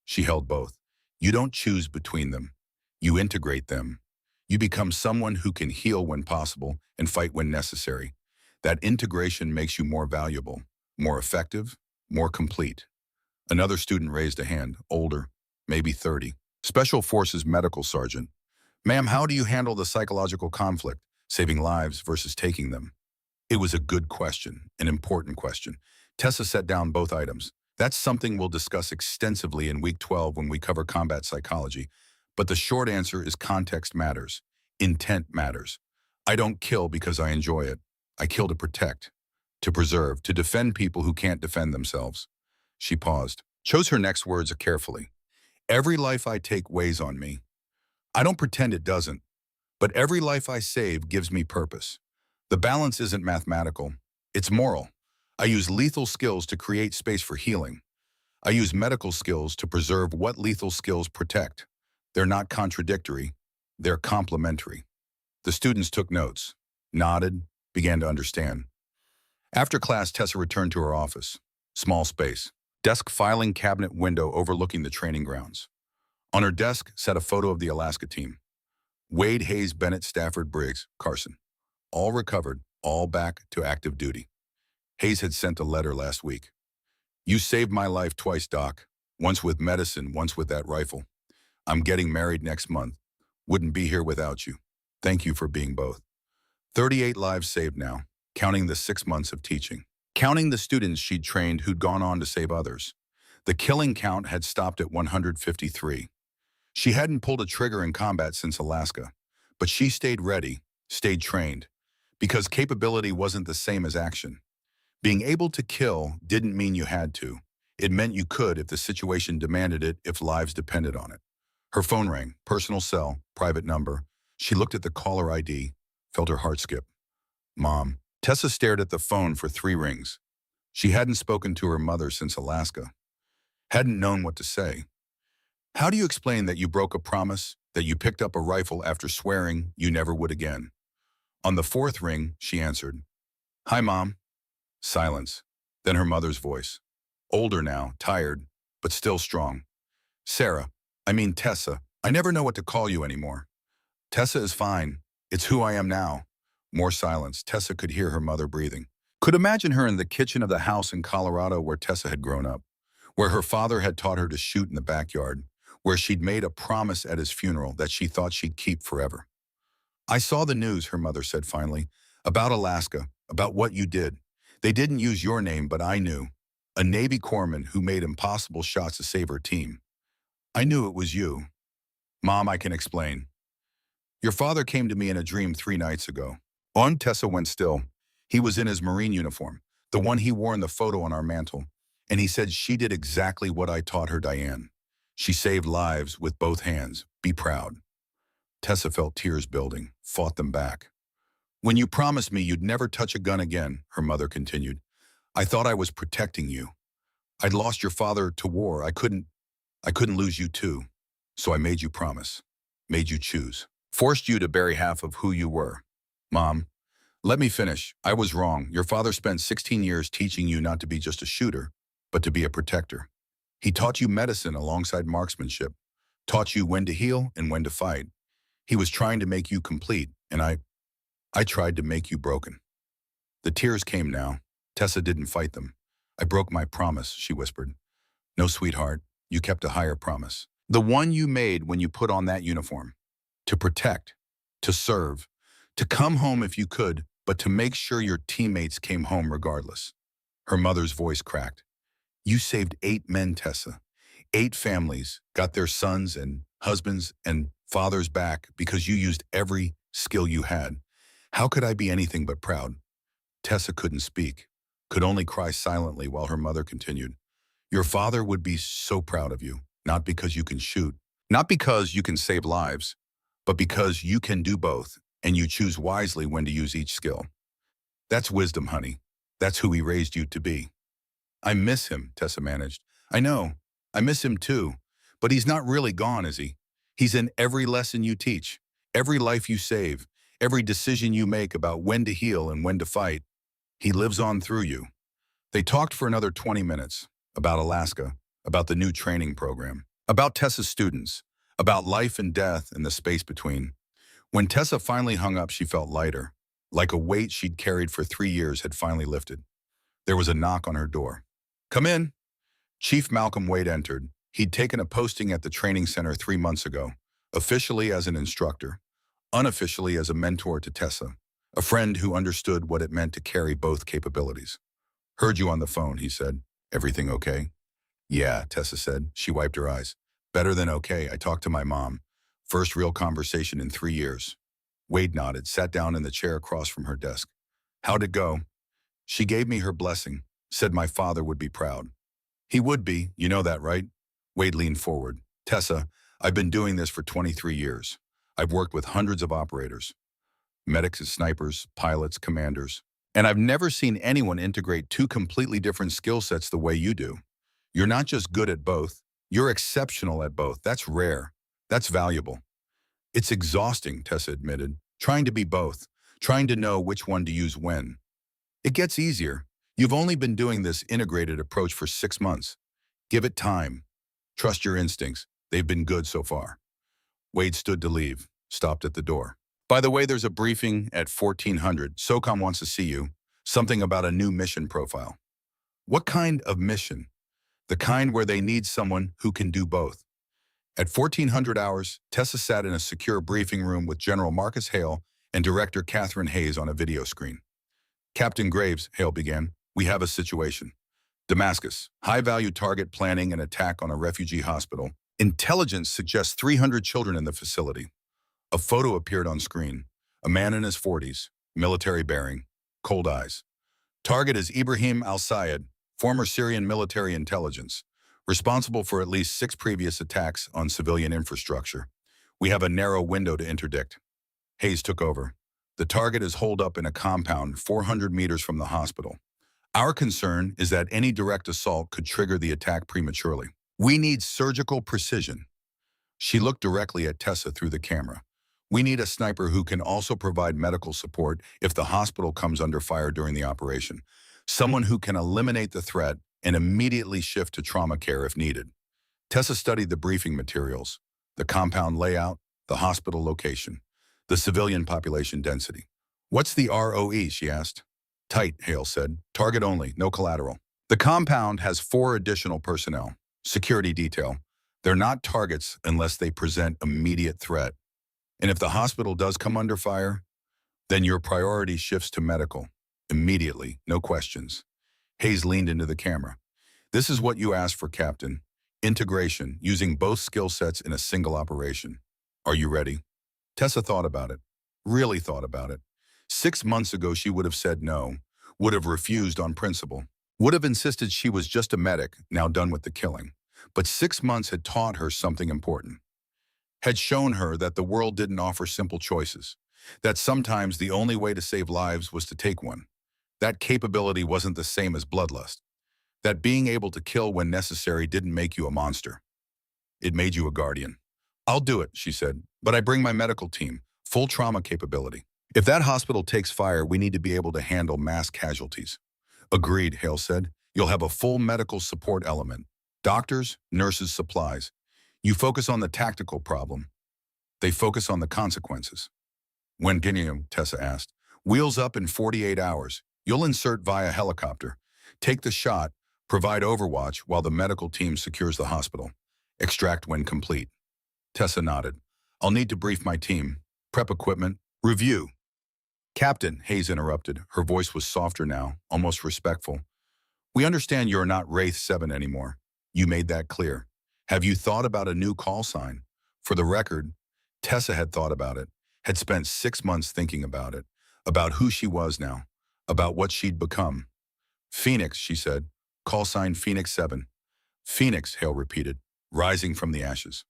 She held both. You don't choose between them. You integrate them. You become someone who can heal when possible and fight when necessary. That integration makes you more valuable, more effective, more complete. Another student raised a hand, older, maybe 30. Special Forces Medical Sergeant. Ma'am, how do you handle the psychological conflict, saving lives versus taking them? It was a good question, an important question. Tessa set down both items. That's something we'll discuss extensively in week 12 when we cover combat psychology. But the short answer is context matters. Intent matters. I don't kill because I enjoy it. I kill to protect, to preserve, to defend people who can't defend themselves. She paused, chose her next words carefully. Every life I take weighs on me. I don't pretend it doesn't, but every life I save gives me purpose. The balance isn't mathematical, it's moral. I use lethal skills to create space for healing. I use medical skills to preserve what lethal skills protect. They're not contradictory, they're complementary. The students took notes, nodded, began to understand. After class, Tessa returned to her office. Small space. Desk filing cabinet window overlooking the training grounds. On her desk sat a photo of the Alaska team. Wade, Hayes, Bennett, Stafford, Briggs, Carson. All recovered, all back to active duty. Hayes had sent a letter last week. You saved my life twice, Doc. Once with medicine, once with that rifle. I'm getting married next month. Wouldn't be here without you. Thank you for being both. 38 lives saved now, counting the 6 months of teaching. Counting the students she'd trained who'd gone on to save others. The killing count had stopped at 153. She hadn't pulled a trigger in combat since Alaska, but she stayed ready, stayed trained, because capability wasn't the same as action. Being able to kill didn't mean you had to. It meant you could if the situation demanded it, if lives depended on it. Her phone rang, personal cell, private number. She looked at the caller ID, felt her heart skip. Mom. Tessa stared at the phone for 3 rings. She hadn't spoken to her mother since Alaska. Hadn't known what to say. How do you explain that you broke a promise, that you picked up a rifle after swearing you never would again? On the 4th ring, she answered. Hi, Mom. Silence. Then her mother's voice. Older now, tired, but still strong. Sarah, Tessa, I never know what to call you anymore. Tessa is fine. It's who I am now. More silence. Tessa could hear her mother breathing. Could imagine her in the kitchen of the house in Colorado where Tessa had grown up, where her father had taught her to shoot in the backyard, where she'd made a promise at his funeral that she thought she'd keep forever. I saw the news, her mother said finally, about Alaska, about what you did. They didn't use your name, but I knew. A Navy corpsman who made impossible shots to save her team. I knew it was you. Mom, I can explain. Your father came to me in a dream 3 nights ago. Tessa went still. He was in his Marine uniform, the one he wore in the photo on our mantle, and he said she did exactly what I taught her, Diane. She saved lives with both hands. Be proud. Tessa felt tears building, fought them back. When you promised me you'd never touch a gun again, her mother continued, I thought I was protecting you. I'd lost your father to war. I couldn't lose you too. So I made you promise, made you choose, forced you to bury half of who you were. Mom, let me finish. I was wrong. Your father spent 16 years teaching you not to be just a shooter, but to be a protector. He taught you medicine alongside marksmanship, taught you when to heal and when to fight. He was trying to make you complete, and I tried to make you broken. The tears came now. Tessa didn't fight them. I broke my promise, she whispered. No, sweetheart, you kept a higher promise. The one you made when you put on that uniform. To protect, to serve, to come home if you could, but to make sure your teammates came home regardless. Her mother's voice cracked. You saved 8 men, Tessa. 8 families got their sons and husbands and fathers back because you used every skill you had. How could I be anything but proud? Tessa couldn't speak, could only cry silently while her mother continued. Your father would be so proud of you, not because you can shoot, not because you can save lives, but because you can do both, and you choose wisely when to use each skill. That's wisdom, honey. That's who he raised you to be. I miss him, Tessa managed. I know. I miss him too. But he's not really gone, is he? He's in every lesson you teach, every life you save, every decision you make about when to heal and when to fight. He lives on through you. They talked for another 20 minutes about Alaska, about the new training program, about Tessa's students, about life and death and the space between. When Tessa finally hung up, she felt lighter, like a weight she'd carried for 3 years had finally lifted. There was a knock on her door. "Come in." Chief Malcolm Wade entered. He'd taken a posting at the training center 3 months ago, officially as an instructor, unofficially as a mentor to Tessa, a friend who understood what it meant to carry both capabilities. "Heard you on the phone," he said. "Everything okay?" "Yeah," Tessa said. She wiped her eyes. "Better than okay. I talked to my mom. First real conversation in 3 years." Wade nodded, sat down in the chair across from her desk. "How'd it go?" "She gave me her blessing, said my father would be proud." "He would be, you know that, right?" Wade leaned forward. "Tessa, I've been doing this for 23 years. I've worked with hundreds of operators, medics and snipers, pilots, commanders, and I've never seen anyone integrate two completely different skill sets the way you do. You're not just good at both, you're exceptional at both. That's rare. That's valuable." "It's exhausting," Tessa admitted, "trying to be both, trying to know which one to use when. It gets easier. You've only been doing this integrated approach for 6 months. Give it time. Trust your instincts. They've been good so far." Wade stood to leave, stopped at the door. "By the way, there's a briefing at 1400. SOCOM wants to see you. Something about a new mission profile." "What kind of mission?" "The kind where they need someone who can do both." At 1400 hours, Tessa sat in a secure briefing room with General Marcus Hale and Director Catherine Hayes on a video screen. "Captain Graves," Hale began, "we have a situation. Damascus, high-value target planning and attack on a refugee hospital. Intelligence suggests 300 children in the facility." A photo appeared on screen. A man in his 40s, military bearing, cold eyes. "Target is Ibrahim al-Sayed, former Syrian military intelligence, responsible for at least 6 previous attacks on civilian infrastructure. We have a narrow window to interdict." Hayes took over. "The target is holed up in a compound 400 meters from the hospital. Our concern is that any direct assault could trigger the attack prematurely. We need surgical precision." She looked directly at Tessa through the camera. "We need a sniper who can also provide medical support if the hospital comes under fire during the operation. Someone who can eliminate the threat and immediately shift to trauma care if needed." Tessa studied the briefing materials, the compound layout, the hospital location, the civilian population density. "What's the ROE?" she asked. "Tight," Hale said. "Target only, no collateral." "The compound has 4 additional personnel. Security detail. They're not targets unless they present immediate threat. And if the hospital does come under fire, then your priority shifts to medical. Immediately, no questions." Hayes leaned into the camera. "This is what you asked for, Captain. Integration, using both skill sets in a single operation. Are you ready?" Tessa thought about it. Really thought about it. 6 months ago, she would have said no, would have refused on principle, would have insisted she was just a medic, now done with the killing. But 6 months had taught her something important. Had shown her that the world didn't offer simple choices, that sometimes the only way to save lives was to take one. That capability wasn't the same as bloodlust. That being able to kill when necessary didn't make you a monster. It made you a guardian. "I'll do it," she said, "but I bring my medical team, full trauma capability. If that hospital takes fire, we need to be able to handle mass casualties." "Agreed," Hale said. "You'll have a full medical support element. Doctors, nurses, supplies. You focus on the tactical problem. They focus on the consequences." "When can you?" Tessa asked. "Wheels up in 48 hours. You'll insert via helicopter. Take the shot, provide overwatch while the medical team secures the hospital. Extract when complete." Tessa nodded. "I'll need to brief my team. Prep equipment. Review." "Captain," Hayes interrupted. Her voice was softer now, almost respectful. "We understand you're not Wraith 7 anymore. You made that clear. Have you thought about a new call sign?" For the record, Tessa had thought about it, had spent 6 months thinking about it, about who she was now, about what she'd become. "Phoenix," she said. "Call sign Phoenix 7. "Phoenix," Hale repeated, rising from the ashes.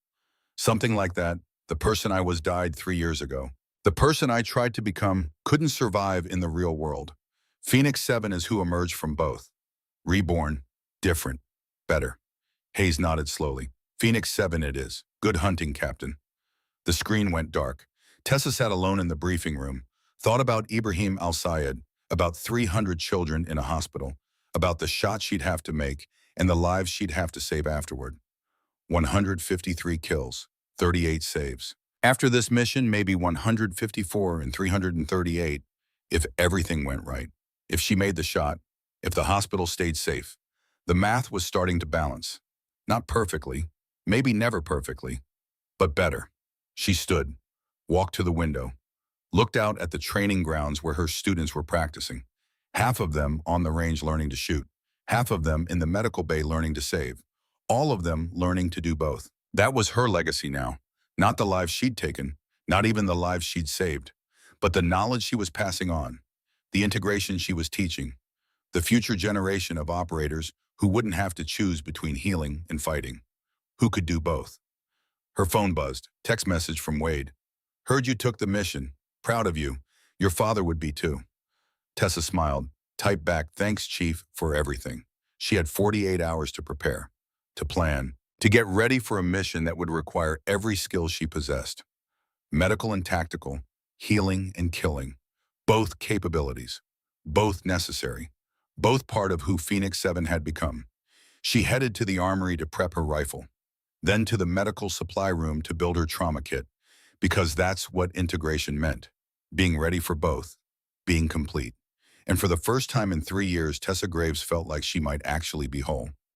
"Something like that. The person I was died 3 years ago. The person I tried to become couldn't survive in the real world. Phoenix 7 is who emerged from both. Reborn, different, better." Hayes nodded slowly. "Phoenix 7 it is. Good hunting, Captain." The screen went dark. Tessa sat alone in the briefing room, thought about Ibrahim al-Sayed, about 300 children in a hospital, about the shot she'd have to make and the lives she'd have to save afterward. 153 kills, 38 saves. After this mission, maybe 154 and 338, if everything went right, if she made the shot, if the hospital stayed safe. The math was starting to balance. Not perfectly, maybe never perfectly, but better. She stood, walked to the window, looked out at the training grounds where her students were practicing. Half of them on the range learning to shoot, half of them in the medical bay learning to save, all of them learning to do both. That was her legacy now. Not the lives she'd taken, not even the lives she'd saved, but the knowledge she was passing on, the integration she was teaching, the future generation of operators who wouldn't have to choose between healing and fighting, who could do both. Her phone buzzed, text message from Wade. Heard you took the mission. Proud of you. Your father would be too. Tessa smiled, typed back, thanks, Chief, for everything. She had 48 hours to prepare, to plan, to get ready for a mission that would require every skill she possessed. Medical and tactical, healing and killing. Both capabilities, both necessary, both part of who Phoenix 7 had become. She headed to the armory to prep her rifle, then to the medical supply room to build her trauma kit, because that's what integration meant, being ready for both, being complete. And for the first time in 3 years, Tessa Graves felt like she might actually be whole.